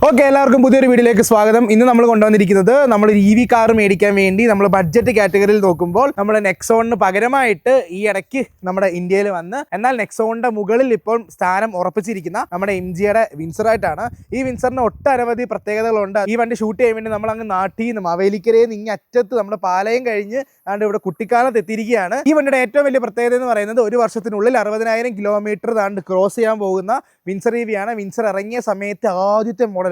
Okay, എല്ലാവർക്കും പുതിയൊരു വീഡിയോയിലേക്ക് സ്വാഗതം. ഇന്ന് നമ്മൾ കൊണ്ടുവന്നിരിക്കുന്നത് നമ്മൾ EV കാർ മേടിക്കാൻ വേണ്ടി നമ്മൾ ബഡ്ജറ്റ് കാറ്റഗറിയിൽ നോക്കുമ്പോൾ നമ്മുടെ നെക്സോണിന് പകരമായിട്ട് ഈ ഇടയ്ക്ക് നമ്മുടെ ഇന്ത്യയിൽ വന്ന് എന്നാൽ നെക്സോണിന്റെ മുകളിൽ ഇപ്പോൾ സ്ഥാനം ഉറപ്പിച്ചിരിക്കുന്ന നമ്മുടെ MGയുടെ വിൻസറായിട്ടാണ്. ഈ വിൻസറിന് ഒട്ടനവധി പ്രത്യേകതകളുണ്ട്. ഈ വണ്ടി ഷൂട്ട് ചെയ്യാൻ വേണ്ടി നമ്മൾ അങ്ങ് നാട്ടിൽ നിന്നും അവലിക്കരയിൽ നിന്ന് ഇങ്ങ് അറ്റത്ത് നമ്മുടെ പാലയം കഴിഞ്ഞ് ആണ്ട് ഇവിടെ കുട്ടിക്കാലത്ത് എത്തിയിരിക്കുകയാണ്. ഈ വണ്ടിയുടെ ഏറ്റവും വലിയ പ്രത്യേകത എന്ന് പറയുന്നത് ഒരു വർഷത്തിനുള്ളിൽ 60,000 കിലോമീറ്റർ താണ്ട് ക്രോസ് ചെയ്യാൻ പോകുന്ന വിൻസർ EV ആണ്. വിൻസർ ഇറങ്ങിയ സമയത്ത് ആദ്യത്തെ മോഡലാണ്.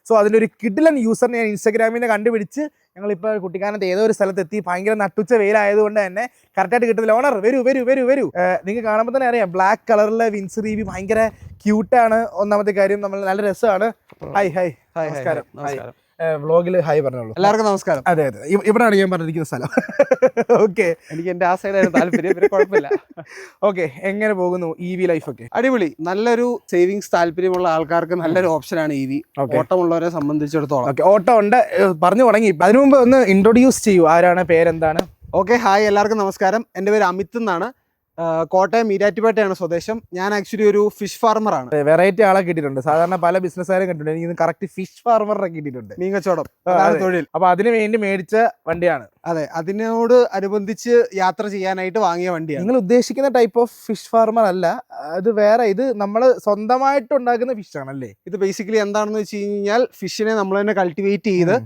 സോ അതിലൊരു കിഡിലൻ യൂസറിനെ ഞാൻ ഇൻസ്റ്റാഗ്രാമിൽ നിന്ന് കണ്ടുപിടിച്ച് ഞങ്ങളിപ്പോൾ കുട്ടിക്കാനത്ത് ഏതോ ഒരു സ്ഥലത്തെത്തി. ഭയങ്കര നട്ടുച്ച വെയിലായതുകൊണ്ട് തന്നെ കറക്റ്റായിട്ട് കിട്ടുന്നില്ല. ഓണർ വരൂ. നിങ്ങൾക്ക് കാണുമ്പോൾ തന്നെ അറിയാം, ബ്ലാക്ക് കളറിലെ വിൻസർ EV ഭയങ്കര ക്യൂട്ടാണ്. ഒന്നാമത്തെ കാര്യം, നമ്മൾ നല്ല രസമാണ്. ഹായ് നമസ്കാരം. വ്ളോഗിൽ ഹായ് പറഞ്ഞോളൂ. എല്ലാവർക്കും നമസ്കാരം. അതെ, ഇവിടെയാണ് ഞാൻ പറഞ്ഞിരിക്കുന്ന സ്ഥലം. ഓക്കെ, എനിക്ക് എന്റെ ആ സൈഡായിരുന്നു താല്പര്യം, കുഴപ്പമില്ല. ഓക്കെ, എങ്ങനെ പോകുന്നു EV ലൈഫ് ഒക്കെ? അടിപൊളി. നല്ലൊരു സേവിങ്സ് താല്പര്യമുള്ള ആൾക്കാർക്ക് നല്ലൊരു ഓപ്ഷനാണ് EV. ഓട്ടമുള്ളവരെ സംബന്ധിച്ചിടത്തോളം. ഓക്കെ, ഓട്ടം ഉണ്ട് പറഞ്ഞു തുടങ്ങി. അതിനു മുമ്പ് ഒന്ന് ഇൻട്രൊഡ്യൂസ് ചെയ്യൂ. ആരാണ്, പേരെന്താണ്? ഓക്കെ, ഹായ്, എല്ലാവർക്കും നമസ്കാരം. എൻ്റെ പേര് അമിത് എന്നാണ്. കോട്ടയം ഈരാറ്റുപേട്ടയാണ് സ്വദേശം. ഞാൻ ആക്ച്വലി ഒരു ഫിഷ് ഫാർമറാണ്. വെറൈറ്റി ആളെ കിട്ടിയിട്ടുണ്ട്. സാധാരണ പല ബിസിനസ്സുകാരും കിട്ടിയിട്ടുണ്ട്. എനിക്ക് കറക്റ്റ് ഫിഷ് ഫാർമറെ കിട്ടിയിട്ടുണ്ട്. മീൻ കച്ചവടം അതാണ് തൊഴിൽ. അപ്പൊ അതിന് വേണ്ടി മേടിച്ച വണ്ടിയാണ്. അതെ, അതിനോട് അനുബന്ധിച്ച് യാത്ര ചെയ്യാനായിട്ട് വാങ്ങിയ വണ്ടിയാണ്. നിങ്ങൾ ഉദ്ദേശിക്കുന്ന ടൈപ്പ് ഓഫ് ഫിഷ് ഫാർമർ അല്ല, അത് വേറെ. ഇത് നമ്മൾ സ്വന്തമായിട്ട് ഉണ്ടാക്കുന്ന ഫിഷ് ആണല്ലേ? ഇത് ബേസിക്കലി എന്താണെന്ന് വെച്ച് കഴിഞ്ഞാൽ ഫിഷിനെ നമ്മൾ തന്നെ കൾട്ടിവേറ്റ് ചെയ്ത്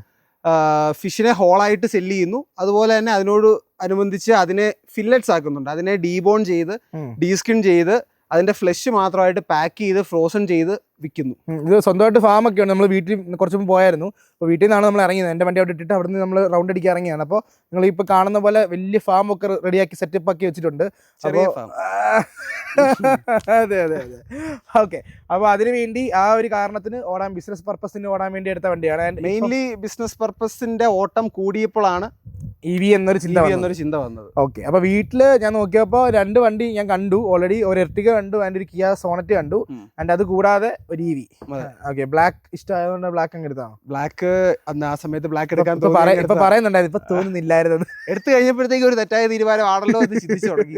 ഫിഷിനെ ഹോളായിട്ട് സെല്ല് ചെയ്യുന്നു. അതുപോലെ തന്നെ അതിനോട് അനുബന്ധിച്ച് അതിനെ ഫില്ലറ്റ്സ് ആക്കുന്നുണ്ട്. അതിനെ ഡീബോൺ ചെയ്ത് ഡീസ്കിൻ ചെയ്ത് അതിന്റെ ഫ്ലഷ് മാത്രമായിട്ട് പാക്ക് ചെയ്ത് ഫ്രോസൺ ചെയ്ത് വിൽക്കുന്നു. ഇത് സ്വന്തമായിട്ട് ഫാം ഒക്കെ ഉണ്ട്. നമ്മൾ വീട്ടിൽ കുറച്ച് മുമ്പ് പോയായിരുന്നു. അപ്പോൾ വീട്ടിൽ നിന്നാണ് നമ്മൾ ഇറങ്ങിയത്. എൻ്റെ വണ്ടി അവിടെ ഇട്ടിട്ട് അവിടെ നിന്ന് നമ്മൾ റൗണ്ട് അടിക്കാൻ ഇറങ്ങിയാണ്. അപ്പോൾ നിങ്ങൾ ഇപ്പോൾ കാണുന്ന പോലെ വലിയ ഫാം ഒക്കെ റെഡിയാക്കി സെറ്റപ്പ് ആക്കി വെച്ചിട്ടുണ്ട്. അപ്പോൾ അതെ. ഓക്കെ, അപ്പോൾ അതിന് വേണ്ടി ആ ഒരു കാരണത്തിന് ഓടാൻ, ബിസിനസ് പർപ്പസിന് ഓടാൻ വേണ്ടി എടുത്ത വണ്ടിയാണ്. മെയിൻലി ബിസിനസ് പർപ്പസിന്റെ ഓട്ടം കൂടിയപ്പോഴാണ് EV എന്നൊരു ചിന്ത വന്നത്. ഓക്കെ, അപ്പോൾ വീട്ടിൽ ഞാൻ നോക്കിയപ്പോൾ 2 വണ്ടി ഞാൻ കണ്ടു ഓൾറെഡി. ഒരു എർട്ടിഗ കണ്ടു, അതിൻ്റെ ഒരു കിയ സോണറ്റ് കണ്ടു, ആൻഡ് അത് കൂടാതെ ഒരു EV. ഓക്കെ, ബ്ലാക്ക് ഇഷ്ടമായതുകൊണ്ട് ബ്ലാക്ക് അങ്ങ് എടുത്താണ്. ബ്ലാക്ക് അന്ന് ആ സമയത്ത് ബ്ലാക്ക് എടുക്കാൻ ഇപ്പൊ പറയുന്നുണ്ടായിരുന്നു, ഇപ്പൊ തോന്നുന്നില്ലായിരുന്നു. എടുത്തു കഴിഞ്ഞപ്പോഴത്തേക്ക് ഒരു തെറ്റായ തീരുമാനം ആണല്ലോ എന്ന് ചിന്തിച്ചു തുടങ്ങി.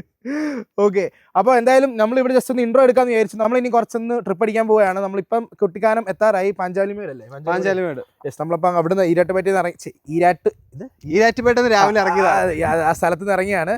ഓക്കെ, അപ്പോൾ എന്തായാലും നമ്മൾ ഇവിടെ ജസ്റ്റ് ഒന്ന് ഇൻട്രോ എടുക്കാന്ന് വിചാരിച്ചു. നമ്മൾ ഇനി കുറച്ചൊന്ന് ട്രിപ്പ് അടിക്കാൻ പോവുകയാണ്. നമ്മളിപ്പം കുട്ടിക്കാനം എത്താറായി. പാഞ്ചാലിമേടല്ലേ? പാഞ്ചാലിമേട്. യെസ്, നമ്മളിപ്പം അവിടുന്ന് ഈരാട്ടുപേട്ടയിൽ നിന്ന് ഈരാറ്റുപേട്ട രാവിലെ ഇറങ്ങിയതാണ്. ആ സ്ഥലത്ത് നിന്ന് ഇറങ്ങിയാണ്.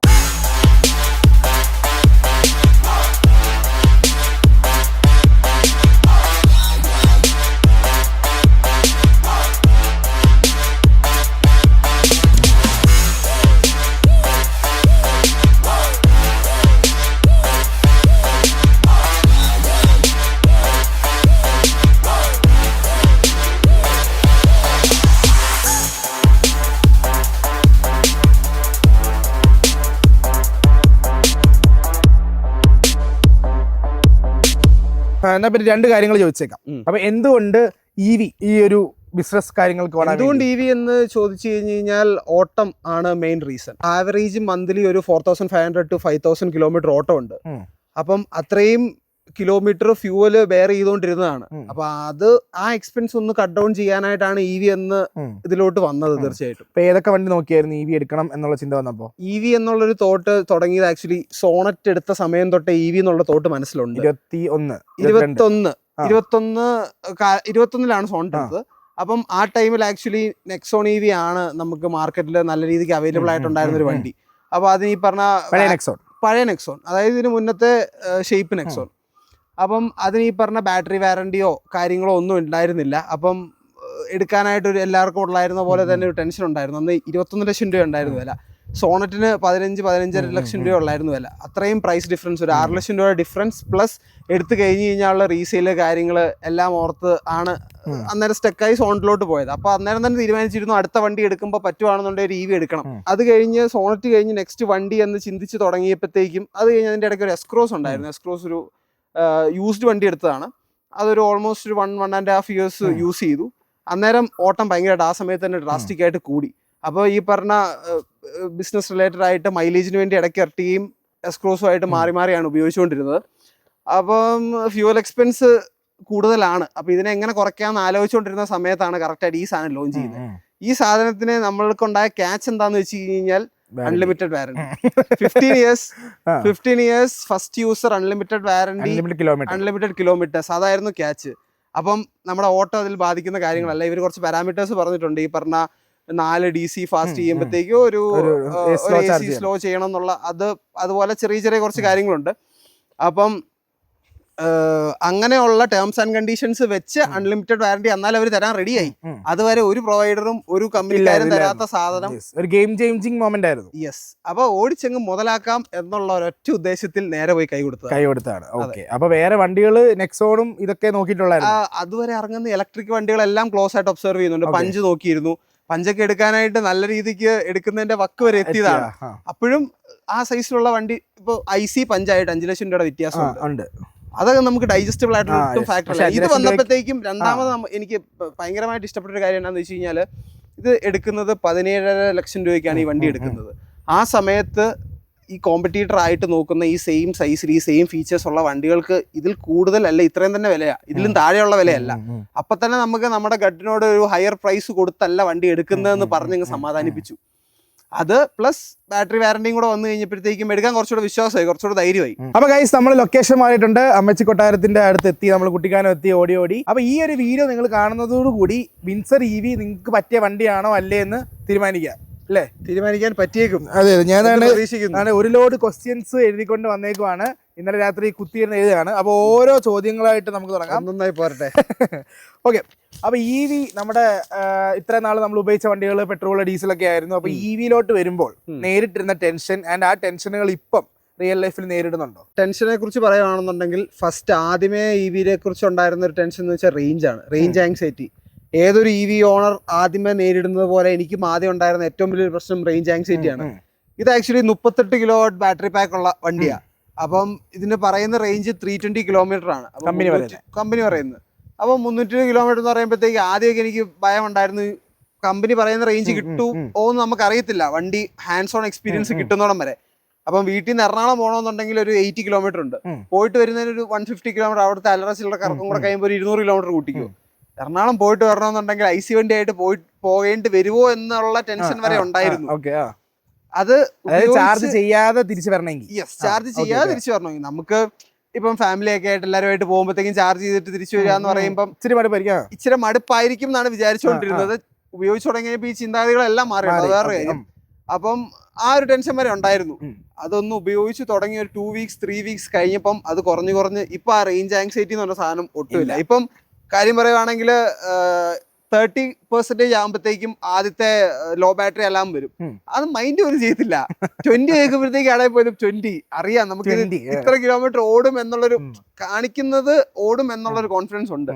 എന്നാ പിന്നെ 2 കാര്യങ്ങൾ ചോദിച്ചേക്കാം. അപ്പൊ എന്തുകൊണ്ട് EV ഈ ഒരു ബിസിനസ് കാര്യങ്ങൾക്ക് എന്തുകൊണ്ട് EV എന്ന് ചോദിച്ചു കഴിഞ്ഞാൽ ഓട്ടം ആണ് മെയിൻ റീസൺ. ആവറേജ് മന്ത്ലി ഒരു 4,500 to 5,000 കിലോമീറ്റർ ഓട്ടം ഉണ്ട്. അപ്പം അത്രയും കിലോമീറ്റർ ഫ്യൂവല് ബെയർ ചെയ്തുകൊണ്ടിരുന്നതാണ്. അപ്പൊ അത് ആ എക്സ്പെൻസ് ഒന്ന് കട്ട് ഡൗൺ ചെയ്യാനായിട്ടാണ് EV എന്ന് ഇതിലോട്ട് വന്നത്. തീർച്ചയായിട്ടും. ഇപ്പൊ ഏതൊക്കെ വണ്ടി നോക്കിയായിരുന്നു EV എടുക്കണം എന്നുള്ള ചിന്ത വന്നപ്പോ? EV എന്നുള്ളൊരു തോട്ട് തുടങ്ങിയത് ആക്ച്വലി സോണറ്റ് എടുത്ത സമയം തൊട്ടേ EV എന്നുള്ള തോട്ട് മനസ്സിലുണ്ട്. 21-ലാണ് സോണറ്റ് എടുത്തത്. അപ്പം ആ ടൈമിൽ ആക്ച്വലി നെക്സോൺ EV ആണ് നമുക്ക് മാർക്കറ്റിൽ നല്ല രീതിക്ക് അവൈലബിൾ ആയിട്ടുണ്ടായിരുന്ന ഒരു വണ്ടി. അപ്പൊ അതിന് ഈ പറഞ്ഞ പഴയ നെക്സോൺ, അതായത് ഇതിന് മുന്നത്തെ ഷേപ്പ് നെക്സോൺ. അപ്പം അതിന് ഈ പറഞ്ഞ ബാറ്ററി വാറണ്ടിയോ കാര്യങ്ങളോ ഒന്നും ഉണ്ടായിരുന്നില്ല. അപ്പം എടുക്കാനായിട്ട് എല്ലാവർക്കും ഉള്ളായിരുന്ന പോലെ തന്നെ ഒരു ടെൻഷൻ ഉണ്ടായിരുന്നു. അന്ന് 21 ലക്ഷം രൂപ ഉണ്ടായിരുന്നു വില. സോണറ്റിന് 15-15.5 ലക്ഷം രൂപ ഉള്ളായിരുന്നു വില. അത്രയും പ്രൈസ് ഡിഫറൻസ്, ഒരു 6 ലക്ഷം രൂപ ഡിഫറൻസ് പ്ലസ് എടുത്തു കഴിഞ്ഞ് കഴിഞ്ഞാലുള്ള റീസെയിൽ കാര്യങ്ങൾ എല്ലാം ഓർത്ത് ആണ് അന്നേരം സ്റ്റക്കായി സോണറ്റിലോട്ട് പോയത്. അപ്പോൾ അന്നേരം തന്നെ തീരുമാനിച്ചിരുന്നു അടുത്ത വണ്ടി എടുക്കുമ്പോൾ പറ്റുവാണെന്നുണ്ടെങ്കിൽ ഒരു EV എടുക്കണം. അത് കഴിഞ്ഞ് സോണറ്റ് കഴിഞ്ഞ് നെക്സ്റ്റ് വണ്ടി എന്ന് ചിന്തിച്ച് തുടങ്ങിയപ്പോഴത്തേക്കും അത് കഴിഞ്ഞ് അതിൻ്റെ ഇടയ്ക്ക് ഒരു എസ്ക്രോസ് ഉണ്ടായിരുന്നു. എസ്ക്രോസ് ഒരു യൂസ്ഡ് വണ്ടി എടുത്തതാണ്. അതൊരു ഓൾമോസ്റ്റ് ഒരു 1.5 ഇയേഴ്സ് യൂസ് ചെയ്തു. അന്നേരം ഓട്ടം ഭയങ്കരമായിട്ട് ആ സമയത്ത് തന്നെ ഡ്രാസ്റ്റിക് ആയിട്ട് കൂടി. അപ്പോൾ ഈ പറഞ്ഞ ബിസിനസ് റിലേറ്റഡ് ആയിട്ട് മൈലേജിന് വേണ്ടി ഇടയ്ക്ക് ഇറട്ടുകയും എസ്ക്രോസുമായിട്ട് മാറിയാണ് ഉപയോഗിച്ചുകൊണ്ടിരുന്നത്. അപ്പം ഫ്യൂവൽ എക്സ്പെൻസ് കൂടുതലാണ്. അപ്പോൾ ഇതിനെ എങ്ങനെ കുറയ്ക്കാമെന്ന് ആലോചിച്ചുകൊണ്ടിരുന്ന സമയത്താണ് കറക്റ്റായിട്ട് ഈ സാധനം ലോഞ്ച് ചെയ്യുന്നത്. ഈ സാധനത്തിന് നമ്മൾക്കുണ്ടായ ക്യാച്ച് എന്താണെന്ന് വെച്ച് കഴിഞ്ഞാൽ unlimited warranty. 15 years first user unlimited warranty, unlimited kilometers. അതായിരുന്നു ക്യാച്ച്. അപ്പം നമ്മുടെ ഓട്ടോ അതിൽ ബാധിക്കുന്ന കാര്യങ്ങളല്ല. ഇവർ കുറച്ച് പാരാമീറ്റേഴ്സ് പറഞ്ഞിട്ടുണ്ട്. ഈ പറഞ്ഞ 4 DC ഫാസ്റ്റ് ചെയ്യുമ്പോഴത്തേക്കും ഒരു AC സ്ലോ ചെയ്യണം എന്നുള്ള അതുപോലെ ചെറിയ ചെറിയ കുറച്ച് കാര്യങ്ങളുണ്ട്. അപ്പം അങ്ങനെയുള്ള ടേംസ് ആൻഡ് കണ്ടീഷൻസ് വെച്ച് അൺലിമിറ്റഡ് വാറന്റി എന്നാൽ അവർ തരാൻ റെഡിയായി. അതുവരെ ഒരു പ്രൊവൈഡറും ഒരു കമ്പനിക്കാരും തരാത്ത സാധനം ഒരു ഗെയിം ചേഞ്ചിങ് മൊമെന്റ് ആയിരുന്നു. യെസ്. അപ്പൊ ഓടിച്ചെങ്ങ് മുതലാക്കാം എന്നുള്ള ഒരൊറ്റ ഉദ്ദേശത്തിൽ നേരെ പോയി കൈ കൊടുത്താണ്. അപ്പൊ വേറെ വണ്ടികൾ നെക്സോണും ഇതൊക്കെ നോക്കിയിട്ടുള്ളായിരുന്നു. അതുവരെ ഇറങ്ങുന്ന ഇലക്ട്രിക് വണ്ടികളെല്ലാം ക്ലോസ് ആയിട്ട് ഒബ്സർവ് ചെയ്യുന്നുണ്ട്. പഞ്ച് നോക്കിയിരുന്നു. പഞ്ചൊക്കെ എടുക്കാനായിട്ട് നല്ല രീതിക്ക് എടുക്കുന്നതിന്റെ വക്ക് വരെ എത്തിയതാണ്. അപ്പോഴും ആ സൈസിലുള്ള വണ്ടി ഇപ്പൊ IC പഞ്ചായിട്ട് 5 ലക്ഷം രൂപയുടെ വ്യത്യാസം ഉണ്ട്. അതൊക്കെ നമുക്ക് ഡൈജസ്റ്റബിൾ ആയിട്ടുള്ള ഒട്ടും ഫാക്ടർ അല്ല. ഇത് വന്നപ്പോഴത്തേക്കും രണ്ടാമത് എനിക്ക് ഭയങ്കരമായിട്ട് ഇഷ്ടപ്പെട്ട ഒരു കാര്യം എന്താണെന്ന് വെച്ച് കഴിഞ്ഞാൽ, ഇത് എടുക്കുന്നത് 17.5 ലക്ഷം രൂപയ്ക്കാണ് ഈ വണ്ടി എടുക്കുന്നത്. ആ സമയത്ത് ഈ കോമ്പറ്റീറ്റർ ആയിട്ട് നോക്കുന്ന ഈ സെയിം സൈസിൽ ഈ സെയിം ഫീച്ചേഴ്സ് ഉള്ള വണ്ടികൾക്ക് ഇതിൽ കൂടുതലല്ല, ഇത്രയും തന്നെ വിലയാണ്, ഇതിലും താഴെയുള്ള വിലയല്ല. അപ്പൊ തന്നെ നമുക്ക് നമ്മുടെ ഗഡിനോട് ഒരു ഹയർ പ്രൈസ് കൊടുത്തല്ല വണ്ടി എടുക്കുന്നതെന്ന് പറഞ്ഞ് സമാധാനിപ്പിച്ചു. അത് പ്ലസ് ബാറ്ററി വാറന്റിയും കൂടെ വന്നു കഴിഞ്ഞപ്പോഴത്തേക്കും എടുക്കാൻ കുറച്ചുകൂടെ വിശ്വാസമായി, കുറച്ചുകൂടെ ധൈര്യമായി. അപ്പൊ ഗൈസ്, നമ്മൾ ലൊക്കേഷൻ മാറിയിട്ടുണ്ട്. അമ്മച്ചി കൊട്ടാരത്തിന്റെ അടുത്ത് എത്തി, നമ്മൾ കുട്ടിക്കാനം എത്തി, ഓടി. അപ്പൊ ഈ ഒരു വീഡിയോ നിങ്ങൾ കാണുന്നതോടുകൂടി വിൻസർ EV നിങ്ങൾക്ക് പറ്റിയ വണ്ടിയാണോ അല്ലേ എന്ന് തീരുമാനിക്കാം, അല്ലേ? തീരുമാനിക്കാൻ പറ്റിയേക്കും. അതെ, ഞാൻ ഒരു ലോഡ് ക്വസ്റ്റ്യൻസ് എഴുതിക്കൊണ്ട് വന്നേക്കുവാണ്. ഇന്നലെ രാത്രി കുത്തിയിരുന്ന് എഴുതുകയാണ്. അപ്പൊ ഓരോ ചോദ്യങ്ങളായിട്ട് നമുക്ക് തുടങ്ങാം. നന്നായി പോരട്ടെ. ഓക്കെ. അപ്പൊ EV നമ്മുടെ ഇത്ര നാൾ നമ്മൾ ഉപയോഗിച്ച വണ്ടികൾ പെട്രോൾ ഡീസലൊക്കെ ആയിരുന്നു. അപ്പൊ EVയിലോട്ട് വരുമ്പോൾ നേരിട്ടിരുന്ന ടെൻഷൻ ആൻഡ് ആ ടെൻഷനുകൾ ഇപ്പം റിയൽ ലൈഫിൽ നേരിടുന്നുണ്ടോ? ടെൻഷനെ കുറിച്ച് പറയുകയാണെന്നുണ്ടെങ്കിൽ ഫസ്റ്റ് ആദ്യമേ EVയെ കുറിച്ച് ഉണ്ടായിരുന്ന ഒരു ടെൻഷൻ എന്ന് വെച്ചാൽ റേഞ്ച് ആങ്സൈറ്റി. ഏതൊരു EV ഓണർ ആദ്യമേ നേരിടുന്നത് പോലെ എനിക്കും ആദ്യം ഉണ്ടായിരുന്ന ഏറ്റവും വലിയൊരു പ്രശ്നം റേഞ്ച് ആങ്സൈറ്റിയാണ്. ഇത് ആക്ച്വലി 38 കിലോവാട്ട് ബാറ്ററി പാക്ക് ഉള്ള വണ്ടിയാണ്. അപ്പം ഇതിന് പറയുന്ന റേഞ്ച് 320 കിലോമീറ്റർ ആണ് കമ്പനി പറയുന്നത്. അപ്പം 320 കിലോമീറ്റർ എന്ന് പറയുമ്പോഴത്തേക്ക് ആദ്യമൊക്കെ എനിക്ക് ഭയം ഉണ്ടായിരുന്നു, കമ്പനി പറയുന്ന റേഞ്ച് കിട്ടുമോ എന്ന് നമുക്ക് അറിയത്തില്ല, വണ്ടി ഹാൻഡ്സ് ഓൺ എക്സ്പീരിയൻസ് കിട്ടുന്നോളം വരെ. അപ്പം വീട്ടിൽ നിന്ന് എറണാകുളം പോകണമെന്നുണ്ടെങ്കിൽ ഒരു 80 കിലോമീറ്റർ ഉണ്ട്, പോയിട്ട് വരുന്നതിന് ഒരു 150 കിലോമീറ്റർ, അവിടുത്തെ അലറച്ചിലുള്ള കറക്കം കൂടെ കഴിയുമ്പോൾ ഒരു 200 കിലോമീറ്റർ കൂട്ടിക്കും. എറണാകുളം പോയിട്ട് വരണമെന്നുണ്ടെങ്കിൽ IC വണ്ടി ആയിട്ട് പോകേണ്ടി വരുമോ എന്നുള്ള ടെൻഷൻ വരെ ഉണ്ടായിരുന്നു. അത് ചാർജ് ചെയ്യാതെ തിരിച്ചു വരണമെങ്കിൽ നമുക്ക് ഇപ്പം ഫാമിലി ഒക്കെ ആയിട്ട് എല്ലാവരുമായിട്ട് പോകുമ്പോഴത്തേക്കും ചാർജ് ചെയ്തിട്ട് തിരിച്ചു വരിക എന്ന് പറയുമ്പോൾ ഇച്ചിരി മടുപ്പായിരിക്കും എന്നാണ് വിചാരിച്ചുകൊണ്ടിരുന്നത്. ഉപയോഗിച്ചു തുടങ്ങിയപ്പോൾ ഈ ചിന്താഗതികളെല്ലാം മാറിയുണ്ട്, വേറെ കാര്യം. അപ്പം ആ ഒരു ടെൻഷൻ വരെ ഉണ്ടായിരുന്നു. അതൊന്ന് ഉപയോഗിച്ച് തുടങ്ങി ഒരു 2 വീക്സ് 3 വീക്സ് കഴിഞ്ഞപ്പം അത് കുറഞ്ഞ് ഇപ്പൊ ആ റേഞ്ച് ആങ്സൈറ്റി എന്ന് പറഞ്ഞ സാധനം ഒട്ടുമില്ല. ഇപ്പം കാര്യം പറയുവാണെങ്കിൽ 30% ആകുമ്പോഴത്തേക്കും ആദ്യത്തെ ലോ ബാറ്ററി എല്ലാം വരും. അത് മൈൻഡ് പോലും ചെയ്യത്തില്ല. 20 കേൾക്കുമ്പോഴത്തേക്ക് അവിടെ പോലും 20 അറിയാം, നമുക്ക് ഇത്ര കിലോമീറ്റർ ഓടും എന്നുള്ളൊരു കാണിക്കുന്നത്, ഓടും എന്നുള്ളൊരു കോൺഫിഡൻസ് ഉണ്ട്.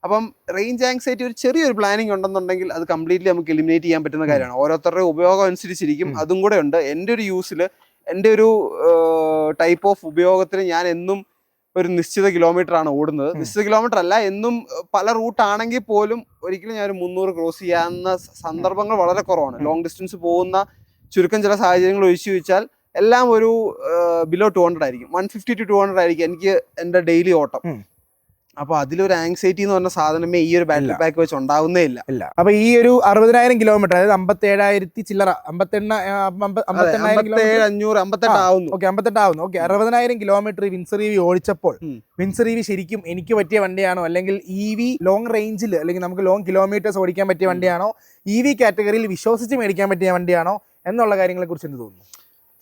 അപ്പം റേഞ്ച് ആങ്സൈറ്റി ഒരു ചെറിയൊരു പ്ലാനിങ് ഉണ്ടെന്നുണ്ടെങ്കിൽ അത് കംപ്ലീറ്റ്ലി നമുക്ക് എലിമിനേറ്റ് ചെയ്യാൻ പറ്റുന്ന കാര്യമാണ്. ഓരോരുത്തരുടെ ഉപയോഗം അനുസരിച്ചിരിക്കും, അതും കൂടെ ഉണ്ട്. എൻ്റെ ഒരു യൂസിൽ, എൻ്റെ ഒരു ടൈപ്പ് ഓഫ് ഉപയോഗത്തിന് ഞാൻ എന്നും ഒരു നിശ്ചിത കിലോമീറ്റർ ആണ് ഓടുന്നത്. നിശ്ചിത കിലോമീറ്റർ അല്ല, എന്നും പല റൂട്ടാണെങ്കിൽ പോലും ഒരിക്കലും ഞാൻ ഒരു 300 ക്രോസ് ചെയ്യാവുന്ന സന്ദർഭങ്ങൾ വളരെ കുറവാണ്. ലോങ് ഡിസ്റ്റൻസ് പോകുന്ന ചുരുക്കം ചില സാഹചര്യങ്ങൾ ഒഴിച്ചു വെച്ചാൽ എല്ലാം ഒരു ബിലോ 200 ആയിരിക്കും. 150 to 200 ആയിരിക്കും എനിക്ക് എൻ്റെ ഡെയിലി ഓട്ടം. അപ്പൊ അതിലൊരു ആങ്സൈറ്റി എന്ന് പറഞ്ഞ സാധനമേ ഈ ഒരു ബാറ്ററി പാക്ക് വെച്ച് ഉണ്ടാവുന്നേ ഇല്ല. അപ്പൊ ഈ ഒരു 60,000 കിലോമീറ്റർ, അതായത് 57,000 ചില്ലറ, 58,500 ആവുന്നു. ഓക്കെ, 58 ആവുന്നു. ഓക്കെ, 60,000 കിലോമീറ്റർ വിൻസർ EV ഓടിച്ചപ്പോൾ വിൻസർ EV ശരിക്കും എനിക്ക് പറ്റിയ വണ്ടിയാണോ, അല്ലെങ്കിൽ EV ലോങ് റേഞ്ചിൽ അല്ലെങ്കിൽ നമുക്ക് ലോങ് കിലോമീറ്റേഴ്സ് ഓടിക്കാൻ പറ്റിയ വണ്ടിയാണോ, EV കാറ്റഗറിയിൽ വിശ്വസിച്ച് മേടിക്കാൻ പറ്റിയ വണ്ടിയാണോ എന്നുള്ള കാര്യങ്ങളെ കുറിച്ച് എന്ത് തോന്നുന്നു?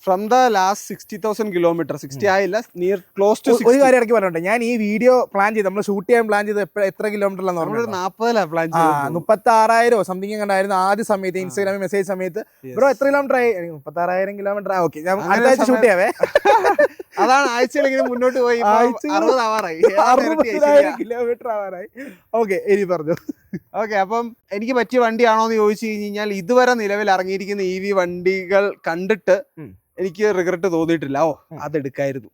ഫ്രം ദ ലാസ്റ്റ് 60,000 കിലോമീറ്റർ, 60 ആയില്ല, നിയർ ക്ലോസ് ടു. ഒരു കാര്യം ഇടയ്ക്ക് പറഞ്ഞോട്ടെ, ഞാൻ ഈ വീഡിയോ പ്ലാൻ ചെയ്ത് നമ്മൾ ഷൂട്ട് ചെയ്യാൻ പ്ലാൻ ചെയ്ത് എത്ര കിലോമീറ്ററിലാന്ന് പറഞ്ഞു? 40 പ്ലാൻ ചെയ്തത്. 36,000 സംതിങ് കണ്ടായിരുന്നു ആദ്യ സമയത്ത്, ഇൻസ്റ്റാഗ്രാമിൽ മെസ്സേജ് സമയത്ത്. ബ്രോ എത്ര കിലോമീറ്റർ ആയി? 36,000 കിലോമീറ്റർ. ഓക്കെ, ഞാൻ അടുത്ത ആഴ്ച ഷൂട്ട് ചെയ്യാവേ. അതാണ് ആഴ്ചയിലെങ്കിലും മുന്നോട്ട് പോയി 60,000 കിലോമീറ്റർ ആവാറായി. ഓക്കെ, ഇനി പറഞ്ഞു. ഓക്കെ, അപ്പം എനിക്ക് പറ്റിയ വണ്ടിയാണോ എന്ന് ചോദിച്ചു കഴിഞ്ഞാൽ ഇതുവരെ നിലവിൽ ഇറങ്ങിയിരിക്കുന്ന EV വണ്ടികൾ കണ്ടിട്ട് എനിക്ക് റിഗ്രറ്റ് തോന്നിയിട്ടില്ല. അതെടുക്കായിരുന്നു,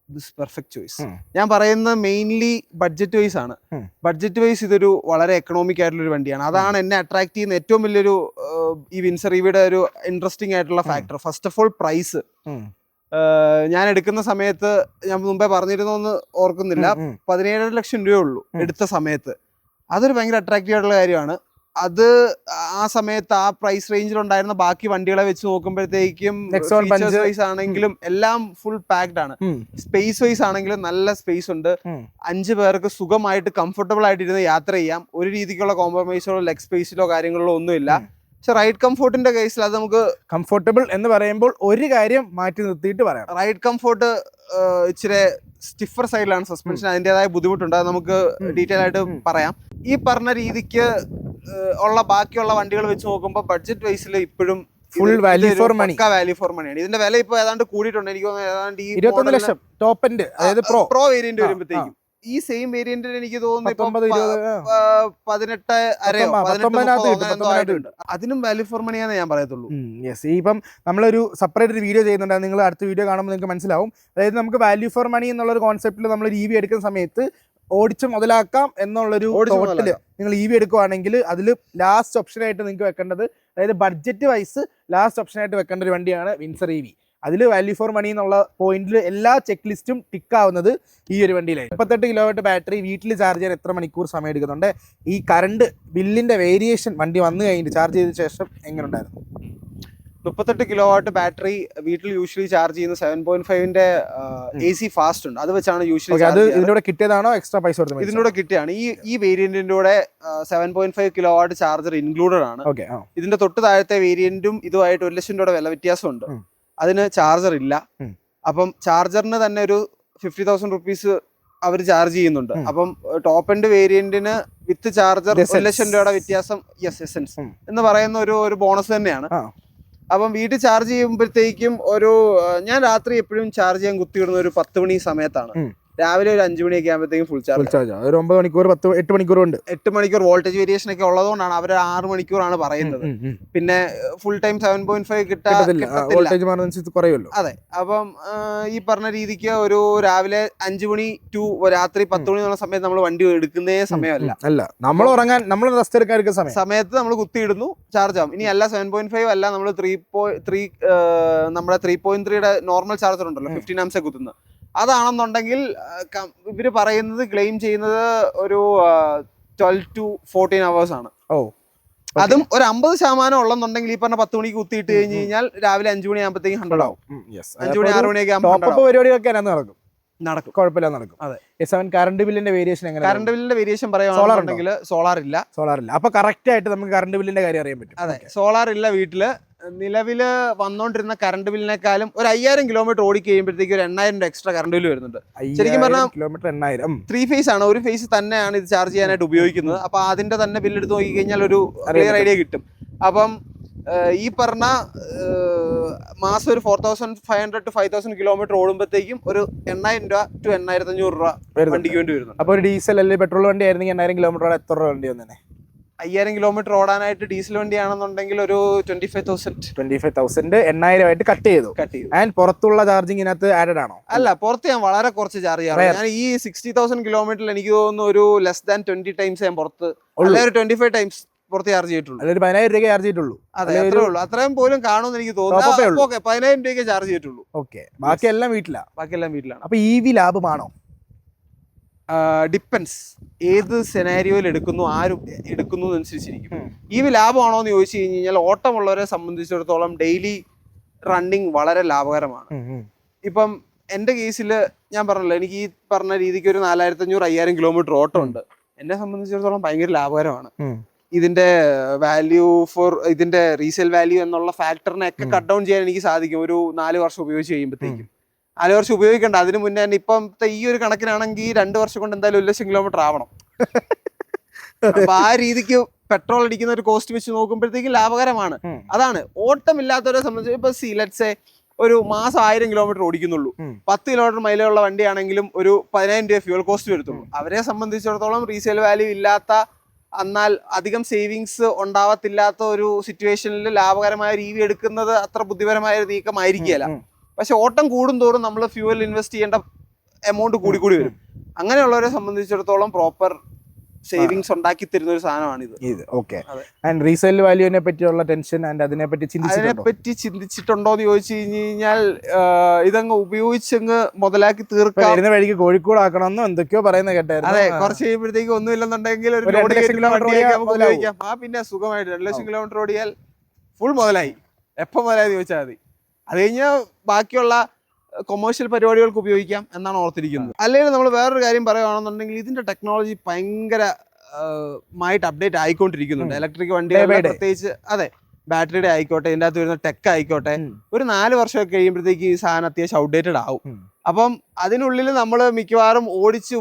ദിസ് പെർഫെക്റ്റ് ചോയ്സ്. ഞാൻ പറയുന്നത് മെയിൻലി ബഡ്ജറ്റ് വൈസ് ആണ്. ബഡ്ജറ്റ് വൈസ് ഇതൊരു വളരെ എക്കണോമിക് ആയിട്ടുള്ള ഒരു വണ്ടിയാണ്. അതാണ് എന്നെ അട്രാക്ട് ചെയ്യുന്ന ഏറ്റവും വലിയൊരു ഈ വിൻസർ EVയുടെ ഒരു ഇൻട്രസ്റ്റിംഗ് ആയിട്ടുള്ള factor. First of all price. ഞാൻ എടുക്കുന്ന സമയത്ത് ഞാൻ മുമ്പേ പറഞ്ഞിരുന്നോന്ന് ഓർക്കുന്നില്ല, 17.5 ലക്ഷം രൂപയേ ഉള്ളൂ എടുത്ത സമയത്ത്. അതൊരു ഭയങ്കര അട്രാക്റ്റീവ് ആയിട്ടുള്ള കാര്യമാണ്. അത് ആ സമയത്ത് ആ പ്രൈസ് റേഞ്ചിൽ ഉണ്ടായിരുന്ന ബാക്കി വണ്ടികളെ വെച്ച് നോക്കുമ്പോഴത്തേക്കും ഫീച്ചേഴ്സ് വൈസ് ആണെങ്കിലും എല്ലാം ഫുൾ പാക്ഡ് ആണ്. സ്പേസ് വൈസ് ആണെങ്കിലും നല്ല സ്പേസ് ഉണ്ട്. 5 പേർക്ക് സുഖമായിട്ട് കംഫർട്ടബിൾ ആയിട്ട് ഇരുന്ന് യാത്ര ചെയ്യാം. ഒരു രീതിക്കുള്ള കോംപ്രമൈസോ ലെഗ് സ്പേസിലോ കാര്യങ്ങളിലോ ഒന്നുമില്ല. പക്ഷെ റൈഡ് കംഫോർട്ടിന്റെ കേസിൽ അത് നമുക്ക് കംഫർട്ടബിൾ എന്ന് പറയുമ്പോൾ ഒരു കാര്യം മാറ്റി നിർത്തിയിട്ട് പറയാം. റൈഡ് കംഫോർട്ട് ഇച്ചിരി സ്റ്റിഫർ സൈഡിലാണ് സസ്പെൻഷൻ, അതിൻ്റെതായ ബുദ്ധിമുട്ടുണ്ട്. അത് നമുക്ക് ഡീറ്റെയിൽ ആയിട്ട് പറയാം. ഈ പറഞ്ഞ രീതിക്ക് ഉള്ള ബാക്കിയുള്ള വണ്ടികൾ വെച്ച് നോക്കുമ്പോൾ ബഡ്ജറ്റ് വൈസിൽ ഇപ്പോഴും full value for money, value for മണിയാണ്. ഇതിന്റെ വില ഇപ്പൊ ഏതാണ്ട് കൂടിയിട്ടുണ്ട്. എനിക്ക് തോന്നുന്നു ഏതാണ്ട് ഈ 21 ലക്ഷം ടോപ്പ് എൻഡ്, അതായത് പ്രോ വേരിയന്റ് വരുമ്പോഴത്തേക്കും ഈ സെയിം വേരിയന്റിൽ എനിക്ക് തോന്നുന്നു 18 അതിനും വാല്യൂ ഫോർ മണിയാന്ന് ഞാൻ പറയത്തുള്ളൂ. യെസ്, ഇപ്പം നമ്മളൊരു സെപ്പറേറ്റ് വീഡിയോ ചെയ്യുന്നുണ്ട്, നിങ്ങൾ അടുത്ത വീഡിയോ കാണുമ്പോൾ നിങ്ങൾക്ക് മനസ്സിലാവും. അതായത് നമുക്ക് വാല്യൂ ഫോർ മണി എന്നുള്ളൊരു കോൺസെപ്റ്റിൽ നമ്മൾ EV എടുക്കുന്ന സമയത്ത് ഓടിച്ച് മുതലാക്കാം എന്നുള്ളൊരു തോട്ടില് നിങ്ങൾ EV എടുക്കുവാണെങ്കിൽ അതിൽ ലാസ്റ്റ് ഓപ്ഷനായിട്ട് നിങ്ങൾക്ക് വെക്കേണ്ടത്, അതായത് ബഡ്ജറ്റ് വൈസ് ലാസ്റ്റ് ഓപ്ഷനായിട്ട് വെക്കേണ്ട ഒരു വണ്ടിയാണ് വിൻസർ EV. അതിൽ വാല്യൂ ഫോർ മണി എന്നുള്ള പോയിന്റിൽ എല്ലാ ചെക്ക് ലിസ്റ്റും ടിക്കാവുന്നത് ഈ ഒരു വണ്ടിയിലായി. 38 കിലോവാട്ട് ബാറ്ററി, വീട്ടിൽ ചാർജ് ചെയ്യാൻ എത്ര മണിക്കൂർ സമയം എടുക്കുന്നുണ്ട്, ഈ കറണ്ട് ബില്ലിന്റെ വേരിയേഷൻ വണ്ടി വന്നു കഴിഞ്ഞിട്ട് ചാർജ് ചെയ്ത ശേഷം എങ്ങനെ ഉണ്ടായിരുന്നു? 38 കിലോവാട്ട് ബാറ്ററി വീട്ടിൽ യൂഷ്വലി ചാർജ് ചെയ്യുന്ന 7.5ന്റെ AC ഫാസ്റ്റ് ഉണ്ട്. അത് വെച്ചാണ് യൂഷ്വലി അത് ഇതിലൂടെ കിട്ടിയതാണോ എക്സ്ട്രാ പൈസ കൊടുത്തത്? ഇതിലൂടെ കിട്ടിയാണ്. ഈ വേരിയന്റിന്റെ കൂടെ 7.5 കിലോവാട്ട് ചാർജർ ഇൻക്ലൂഡഡ് ആണ്. ഇതിന്റെ തൊട്ട് താഴത്തെ വേരിയന്റും ഇതുമായിട്ട് 1 ലക്ഷം രൂപയുടെ വില വ്യത്യാസമുണ്ട്. അതിന് ചാർജർ ഇല്ല. അപ്പം ചാർജറിന് തന്നെ ഒരു 50,000 റുപ്പീസ് അവർ ചാർജ് ചെയ്യുന്നുണ്ട്. അപ്പം ടോപ്പ് എൻഡ് വേരിയന്റിന് വിത്ത് ചാർജർ 1 ലക്ഷം രൂപയുടെ വ്യത്യാസം എസെൻസ് എന്ന് പറയുന്ന ഒരു ബോണസ് തന്നെയാണ്. അപ്പം വീട്ടിൽ ചാർജ് ചെയ്യുമ്പോഴത്തേക്കും ഞാൻ രാത്രി എപ്പോഴും ചാർജ് ചെയ്യാൻ കുത്തിയിടുന്ന ഒരു 10 മണി സമയത്താണ്. രാവിലെ ഒരു 5 മണിയൊക്കെ ആകുമ്പോഴത്തേക്കും ഫുൾ ചാർജ്. ഒരു 9 മണിക്കൂർ 8 മണിക്കൂർ ഉണ്ട്. 8 മണിക്കൂർ വോൾട്ടേജ് വേരിയേഷൻ ഒക്കെ ഉള്ളതുകൊണ്ടാണ് അവർ 6 മണിക്കൂറാണ് പറയുന്നത്. പിന്നെ ഫുൾ ടൈം 7.5 കിട്ടാതില്ല. അതെ. അപ്പം ഈ പറഞ്ഞ രീതിക്ക് ഒരു രാവിലെ 5 മണി ടു രാത്രി 10 മണി എന്നുള്ള സമയത്ത് നമ്മൾ വണ്ടി എടുക്കുന്നേ സമയമല്ല. നമ്മൾ ഉറങ്ങാൻ നമ്മൾ റെസ്റ്റ് എടുക്കാൻ സമയത്ത് നമ്മൾ കുത്തിയിടുന്നു, ചാർജ് ആവും. ഇനി അല്ല 7.5 അല്ല, നമ്മൾ 3.3 നമ്മുടെ 3.3യുടെ നോർമൽ ചാർജർ ഉണ്ടല്ലോ, 15 ആംസ് കുത്തുന്നത്, അതാണെന്നുണ്ടെങ്കിൽ ഇവര് പറയുന്നത് ക്ലെയിം ചെയ്യുന്നത് ഒരു 12 to 14 hours ആണ്. അതും ഒരു 50% ഉള്ളെന്നുണ്ടെങ്കിൽ ഈ പറഞ്ഞ 10 മണിക്ക് കുത്തിയിട്ട് കഴിഞ്ഞ് കഴിഞ്ഞാൽ രാവിലെ 5 മണി ആകുമ്പോഴത്തേക്കും 100 ആവും. 5 മണി 6 മണിയൊക്കെ പരിപാടികളൊക്കെ നടക്കും, കുഴപ്പമില്ല, നടക്കും. അതെ. കറണ്ട് ബില്ലിന്റെ വേരിയേഷൻ എങ്ങനെ? കറണ്ട് ബില്ലിന്റെ വേരിയേഷൻ പറയുകയാണെന്നുണ്ടെങ്കിൽ സോളാർ ഇല്ല. അപ്പൊ കറക്റ്റ് ആയിട്ട് നമുക്ക് കറണ്ട് ബില്ലിന്റെ കാര്യം അറിയാൻ പറ്റും. അതെ, സോളാർ ഇല്ല വീട്ടില്. നിലവില് വന്നോണ്ടിരുന്ന കറണ്ട് ബില്ലിനേക്കാളും ഒരു 5000 കിലോമീറ്റർ ഓടി കഴിയുമ്പോഴത്തേക്ക് ഒരു 8000 എക്സ്ട്രാ കറണ്ട് ബില്ല് വരുന്നുണ്ട്. ശരിക്കും പറഞ്ഞാൽ 3 ഫേസ് ആണ്. ഒരു ഫേസ് തന്നെയാണ് ഇത് ചാർജ് ചെയ്യാനായിട്ട് ഉപയോഗിക്കുന്നത്. അപ്പൊ അതിന്റെ തന്നെ ബില്ല് എടുത്ത് നോക്കി കഴിഞ്ഞാൽ ഒരു ക്ലിയർ ഐഡിയ കിട്ടും. അപ്പം ഈ പറഞ്ഞ മാസം ഒരു 4500 to 5000 കിലോമീറ്റർ ഓടുമ്പോഴത്തേക്കും ഒരു 8000 രൂപ to 8500 രൂപ വണ്ടിക്ക് വേണ്ടി വരുന്നുണ്ട്. അപ്പൊ ഒരു ഡീസൽ അല്ലെങ്കിൽ പെട്രോൾ വണ്ടി ആയിരുന്നെങ്കിൽ 8000 കിലോമീറ്റർ എത്ര രൂപ വണ്ടി വന്നേ? 5000 കിലോമീറ്റർ ഓടാനായിട്ട് ഡീസൽ വണ്ടിയാണെന്നുണ്ടെങ്കിൽ ഒരു 25,000 8000 ആയിട്ട് കട്ട് ചെയ്തു. ആൻഡ് പുറത്തുള്ള ചാർജിങ്ങിനകത്ത് ആഡഡ് ആണോ? അല്ല, പുറത്ത് ഞാൻ വളരെ കുറച്ച് ചാർജ് ചെയ്യാറ്. ഞാൻ ഈ 60,000 കിലോമീറ്ററിൽ എനിക്ക് തോന്നുന്നു ഒരു ലെസ് ദാൻ 20 ടൈംസ് ഞാൻ പുറത്ത്, അല്ലെ ഒരു 25 ടൈംസ് പുറത്ത് ചാർജ് ചെയ്തിട്ടുള്ളൂ. അതൊരു 10,000 രൂപ ചാർജ് ചെയ്തിട്ടുള്ളൂ. അതെ, അത്രേ ഉള്ളൂ. അത്രയും പോലും കാണുമെന്ന് എനിക്ക് തോന്നുന്നു. 10,000 രൂപയ്ക്ക് ചാർജ് ചെയ്തിട്ടുള്ളൂ. ബാക്കിയെല്ലാം വീട്ടിലാണ്. അപ്പൊ EV ലാഭമാണോ? ഡിപ്പെൻസ്, ഏത് സെനാരിയോയിൽ എടുക്കുന്നു, ആരും എടുക്കുന്നു അനുസരിച്ചിരിക്കും. EV ലാഭമാണോ എന്ന് ചോദിച്ചു കഴിഞ്ഞ് കഴിഞ്ഞാൽ ഓട്ടമുള്ളവരെ സംബന്ധിച്ചിടത്തോളം ഡെയിലി റണ്ണിങ് വളരെ ലാഭകരമാണ്. ഇപ്പം എൻ്റെ കേസിൽ ഞാൻ പറഞ്ഞല്ലോ, എനിക്ക് ഈ പറഞ്ഞ രീതിക്ക് ഒരു 4500-5000 കിലോമീറ്റർ ഓട്ടം ഉണ്ട്. എന്നെ സംബന്ധിച്ചിടത്തോളം ഭയങ്കര ലാഭകരമാണ്. ഇതിന്റെ ഇതിന്റെ റീസെയിൽ വാല്യൂ എന്നുള്ള ഫാക്ടറിനെയൊക്കെ കട്ട് ഡൗൺ ചെയ്യാൻ എനിക്ക് സാധിക്കും ഒരു 4 വർഷം ഉപയോഗിച്ച് കഴിയുമ്പോഴത്തേക്കും. 4 വർഷം ഉപയോഗിക്കണ്ട, അതിന് മുന്നേ തന്നെ ഇപ്പത്തെ ഈ ഒരു കണക്കിനാണെങ്കിൽ 2 വർഷം കൊണ്ട് എന്തായാലും 1 ലക്ഷം കിലോമീറ്റർ ആവണം. അപ്പൊ ആ രീതിക്ക് പെട്രോൾ അടിക്കുന്ന ഒരു കോസ്റ്റ് വെച്ച് നോക്കുമ്പോഴത്തേക്കും ലാഭകരമാണ്. അതാണ് ഓട്ടമില്ലാത്തവരെ സംബന്ധിച്ച്. ഇപ്പൊ ലെറ്റ്സ് ഒരു മാസം 1000 കിലോമീറ്റർ ഓടിക്കുന്നുള്ളൂ, 10 കിലോമീറ്റർ മൈലേജുള്ള വണ്ടിയാണെങ്കിലും ഒരു 10,000 രൂപ ഫ്യൂൽ കോസ്റ്റ് വരുത്തുള്ളൂ. അവരെ സംബന്ധിച്ചിടത്തോളം റീസെയിൽ വാല്യൂ ഇല്ലാത്ത, എന്നാൽ അധികം സേവിങ്സ് ഉണ്ടാവത്തില്ലാത്ത ഒരു സിറ്റുവേഷനിൽ ലാഭകരമായ EV എടുക്കുന്നത് അത്ര ബുദ്ധിപരമായ ഒരു നീക്കമായിരിക്കില്ല. പക്ഷെ ഓട്ടം കൂടുന്തോറും നമ്മൾ ഫ്യൂവൽ ഇൻവെസ്റ്റ് ചെയ്യേണ്ട എമൗണ്ട് കൂടി വരും. അങ്ങനെയുള്ളവരെ സംബന്ധിച്ചിടത്തോളം പ്രോപ്പർ സേവിങ്സ് ഉണ്ടാക്കി തരുന്ന ഒരു സാധനമാണ് ഇത്. ഓക്കെ. ആൻഡ് റീസെയിൽ വാല്യൂവിനെ പറ്റിയുള്ള ടെൻഷൻ ആൻഡ് അതിനെപ്പറ്റി ചിന്തിച്ചിട്ടുണ്ടോ എന്ന് ചോദിച്ചു കഴിഞ്ഞാൽ ഇതങ്ങ് ഉപയോഗിച്ചങ്ങ് മുതലാക്കി തീർക്കാം. വരുന്ന വഴിക്ക് കോഴിക്കോട് ആക്കണമെന്നോ എന്തൊക്കെയോ പറയുന്നത് കേട്ടായിരുന്നു. അതെ, കുറച്ച് കഴിയുമ്പോഴത്തേക്ക് ഒന്നും ഇല്ലെന്നുണ്ടെങ്കിൽ ഒരു 2 ലക്ഷം കിലോമീറ്റർ നമുക്ക് ഉപയോഗിക്കാം. പിന്നെ സുഖമായിട്ട് 2 ലക്ഷം കിലോമീറ്റർ ഓടിയാൽ ഫുൾ മുതലായി. എപ്പോൾ മുതലായി ചോദിച്ചാൽ മതി. അത് കഴിഞ്ഞാൽ ബാക്കിയുള്ള കൊമേഴ്ഷ്യൽ പരിപാടികൾക്ക് ഉപയോഗിക്കാം എന്നാണ് ഓർത്തിരിക്കുന്നത്. അല്ലെങ്കിൽ നമ്മൾ വേറൊരു കാര്യം പറയുകയാണെന്നുണ്ടെങ്കിൽ ഇതിന്റെ ടെക്നോളജി ഭയങ്കരമായിട്ട് അപ്ഡേറ്റ് ആയിക്കൊണ്ടിരിക്കുന്നുണ്ട്. ഇലക്ട്രിക് വണ്ടികളുടെ പ്രത്യേകിച്ച് അതെ ബാറ്ററിയുടെ ആയിക്കോട്ടെ, ഇതിൻ്റെ അകത്ത് വരുന്ന ടെക് ആയിക്കോട്ടെ, ഒരു 4 വർഷമൊക്കെ കഴിയുമ്പോഴത്തേക്ക് ഈ സാധനം അത്യാവശ്യം ഔട്ട്ഡേറ്റഡ് ആവും. അപ്പം അതിനുള്ളിൽ നമ്മൾ മിക്കവാറും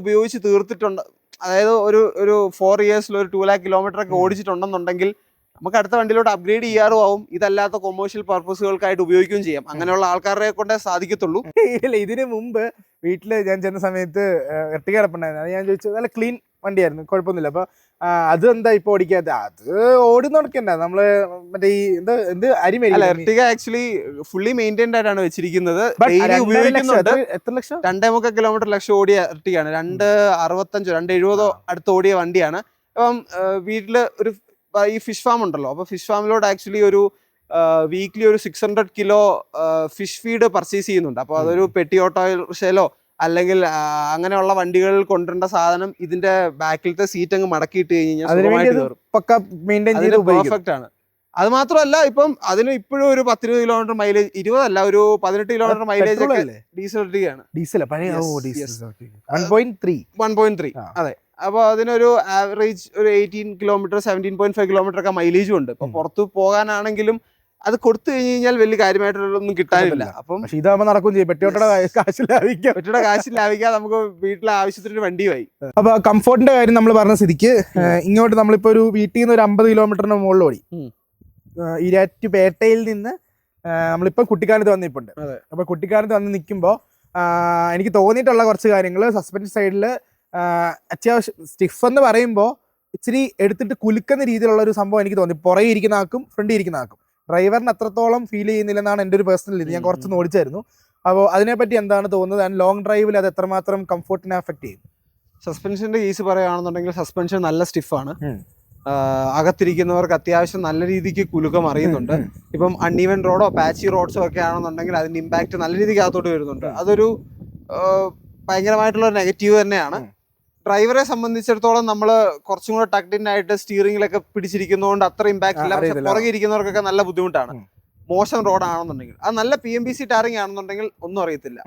ഉപയോഗിച്ച് തീർത്തിട്ടുണ്ട്. അതായത് ഒരു 4 ഇയേഴ്സിൽ ഒരു 2 lakh കിലോമീറ്റർ ഒക്കെ ഓടിച്ചിട്ടുണ്ടെന്നുണ്ടെങ്കിൽ നമുക്ക് അടുത്ത വണ്ടിയിലോട്ട് അപ്ഗ്രേഡ് ചെയ്യാറും ആവും. ഇതല്ലാത്ത കൊമേഴ്ഷ്യൽ പർപ്പസുകൾക്കായിട്ട് ഉപയോഗിക്കുകയും ചെയ്യാം. അങ്ങനെയുള്ള ആൾക്കാരെ കൊണ്ടേ സാധിക്കത്തുള്ളൂ. ഇല്ല, ഇതിന് മുമ്പ് വീട്ടിൽ ഞാൻ ചെന്ന സമയത്ത് എർട്ടിഗ കിടപ്പുണ്ടായിരുന്നു. അത് ഞാൻ ചോദിച്ചത് നല്ല ക്ലീൻ വണ്ടിയായിരുന്നു, കുഴപ്പമൊന്നുമില്ല. അപ്പൊ അതെന്താ ഇപ്പൊ ഓടിക്കാത്ത? അത് ഓടി നടക്കണ്ട, നമ്മള് മറ്റേ ഈ എന്ത് എർട്ടിഗ ആക്ച്വലി ഫുള്ളി മെയിൻറ്റൈൻഡ് ആയിട്ടാണ് വെച്ചിരിക്കുന്നത്. ഉപയോഗിക്കുന്നുണ്ട്. എത്ര ലക്ഷം? 2.5 കിലോമീറ്റർ ലക്ഷം ഓടിയ എർട്ടിഗാണ്. 265 270 അടുത്ത് ഓടിയ വണ്ടിയാണ്. അപ്പം വീട്ടില് ഒരു ഈ ഫിഷ് ഫാം ഉണ്ടല്ലോ, അപ്പൊ ഫിഷ് ഫാമിലോട്ട് ആക്ച്വലി ഒരു വീക്ക്ലി ഒരു 600 കിലോ ഫിഷ് ഫീഡ് പർച്ചേസ് ചെയ്യുന്നുണ്ട്. അപ്പൊ അതൊരു പെട്ടി ഓട്ടോ റിക്ഷയിലോ അല്ലെങ്കിൽ അങ്ങനെയുള്ള വണ്ടികളിൽ കൊണ്ടുവരേണ്ട സാധനം ഇതിന്റെ ബാക്കിലത്തെ സീറ്റ് അങ്ങ് മടക്കിയിട്ട് കഴിഞ്ഞാൽ പെർഫെക്റ്റ് ആണ്. അത് മാത്രമല്ല ഇപ്പം അതിന് ഇപ്പോഴും ഒരു 10-20 കിലോമീറ്റർ മൈലേജ്, 20 അല്ല ഒരു 18 കിലോമീറ്റർ മൈലേജ് ഒക്കെ ഡീസൽ ആണ്. 1.3 അതെ. അപ്പോൾ അതിനൊരു ആവറേജ് ഒരു 18 കിലോമീറ്റർ 17.5 കിലോമീറ്റർ ഒക്കെ മൈലേജും ഉണ്ട്. ഇപ്പൊ പുറത്ത് പോകാനാണെങ്കിലും അത് കൊടുത്തു കഴിഞ്ഞ് കഴിഞ്ഞാൽ വലിയ കാര്യമായിട്ടുള്ളൊന്നും കിട്ടാനില്ല. അപ്പം ഇതാകുമ്പോൾ നടക്കും ചെയ്യും. പെട്ടിയുടെ കാശ് ലാഭിക്കാം, നമുക്ക് വീട്ടിലെ ആവശ്യത്തിന് വണ്ടിയുമായി. അപ്പൊ കംഫോർട്ടിന്റെ കാര്യം നമ്മൾ പറഞ്ഞ സ്ഥിതിക്ക് ഇങ്ങോട്ട് നമ്മളിപ്പോ ഒരു വീട്ടിൽ നിന്ന് ഒരു 50 കിലോമീറ്ററിന് മുകളിൽ ഓടി ഈരാറ്റുപേട്ടയിൽ നിന്ന് നമ്മളിപ്പോ കുട്ടിക്കാനത്ത് വന്നിപ്പുണ്ട്. അപ്പൊ കുട്ടിക്കാനത്ത് വന്ന് നിൽക്കുമ്പോൾ എനിക്ക് തോന്നിയിട്ടുള്ള കുറച്ച് കാര്യങ്ങൾ, സസ്പെൻഷൻ സൈഡിൽ അത്യാവശ്യം സ്റ്റിഫ് എന്ന് പറയുമ്പോൾ ഇച്ചിരി എടുത്തിട്ട് കുലുക്കുന്ന രീതിയിലുള്ള ഒരു സംഭവം എനിക്ക് തോന്നി. പുറകെ ഇരിക്കുന്ന ആക്കും ഫ്രണ്ടിൽ ഇരിക്കുന്ന ആക്കും ഡ്രൈവറിന് അത്രത്തോളം ഫീൽ ചെയ്യുന്നില്ലെന്നാണ് എൻ്റെ ഒരു പേഴ്സണൽ ഇത്. ഞാൻ കുറച്ചൊന്ന് ഓടിച്ചായിരുന്നു. അപ്പോൾ അതിനെപ്പറ്റി എന്താണ് തോന്നുന്നത്? ആൻഡ് ലോങ് ഡ്രൈവിൽ അത് എത്രമാത്രം കംഫോർട്ടിനെ അഫക്ട് ചെയ്യും? സസ്പെൻഷന്റെ കേസ് പറയുകയാണെന്നുണ്ടെങ്കിൽ സസ്പെൻഷൻ നല്ല സ്റ്റിഫാണ്. അകത്തിരിക്കുന്നവർക്ക് അത്യാവശ്യം നല്ല രീതിക്ക് കുലുക്കം അറിയുന്നുണ്ട്. ഇപ്പം അൺഈവൻ റോഡോ പാച്ചി റോഡ്സോ ഒക്കെ ആണെന്നുണ്ടെങ്കിൽ അതിന്റെ ഇമ്പാക്ട് നല്ല രീതിക്ക് അകത്തോട്ട് വരുന്നുണ്ട്. അതൊരു ഭയങ്കരമായിട്ടുള്ള ഒരു നെഗറ്റീവ് തന്നെയാണ്. ഡ്രൈവറെ സംബന്ധിച്ചിടത്തോളം നമ്മൾ കുറച്ചും കൂടെ ടക്ഡിനായിട്ട് സ്റ്റിയറിംഗിലൊക്കെ പിടിച്ചിരിക്കുന്നതുകൊണ്ട് അത്ര ഇമ്പാക്ട് ഇല്ല. പക്ഷെ പുറകെ ഇരിക്കുന്നവർക്കൊക്കെ നല്ല ബുദ്ധിമുട്ടാണ്. മോശം റോഡാണെന്നുണ്ടെങ്കിൽ, അത് നല്ല PMBC ടാറിംഗ് ആണെന്നുണ്ടെങ്കിൽ ഒന്നും അറിയത്തില്ല.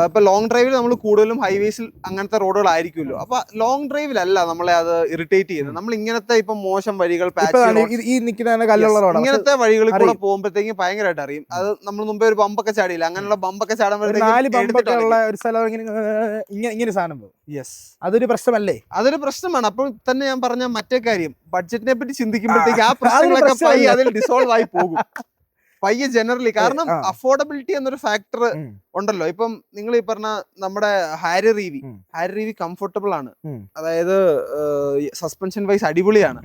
ഇപ്പൊ ലോങ് ഡ്രൈവിൽ നമ്മൾ കൂടുതലും ഹൈവേസിൽ അങ്ങനത്തെ റോഡുകളായിരിക്കുമല്ലോ. അപ്പൊ ലോങ് ഡ്രൈവിലല്ല നമ്മളെ അത് ഇറിറ്റേറ്റ് ചെയ്യുന്നത്. നമ്മൾ ഇങ്ങനത്തെ ഇപ്പൊ മോശം വഴികൾ ഇങ്ങനത്തെ വഴികളിൽ കൂടെ പോകുമ്പോഴത്തേക്കും ഭയങ്കരമായിട്ട് അറിയും. അത് നമ്മൾ മുമ്പേ ഒരു ബമ്പൊക്കെ ചാടിയില്ല, അങ്ങനെയുള്ള ബമ്പൊക്കെ അതൊരു പ്രശ്നമല്ലേ? അതൊരു പ്രശ്നമാണ്. അപ്പോൾ തന്നെ ഞാൻ പറഞ്ഞ മറ്റേ കാര്യം, ബഡ്ജറ്റിനെ പറ്റി ചിന്തിക്കുമ്പോഴത്തേക്ക് ആ പ്രശ്നങ്ങളൊക്കെ അതിൽ ഡിസോൾവ് ആയി പോകും പയ്യെ ജനറലി. കാരണം അഫോർഡബിലിറ്റി എന്നൊരു ഫാക്ടർ ഉണ്ടല്ലോ. ഇപ്പം നിങ്ങൾ ഈ പറഞ്ഞ നമ്മുടെ ഹാരി റീവി കംഫർട്ടബിൾ ആണ്. അതായത് സസ്പെൻഷൻ വൈസ് അടിപൊളിയാണ്.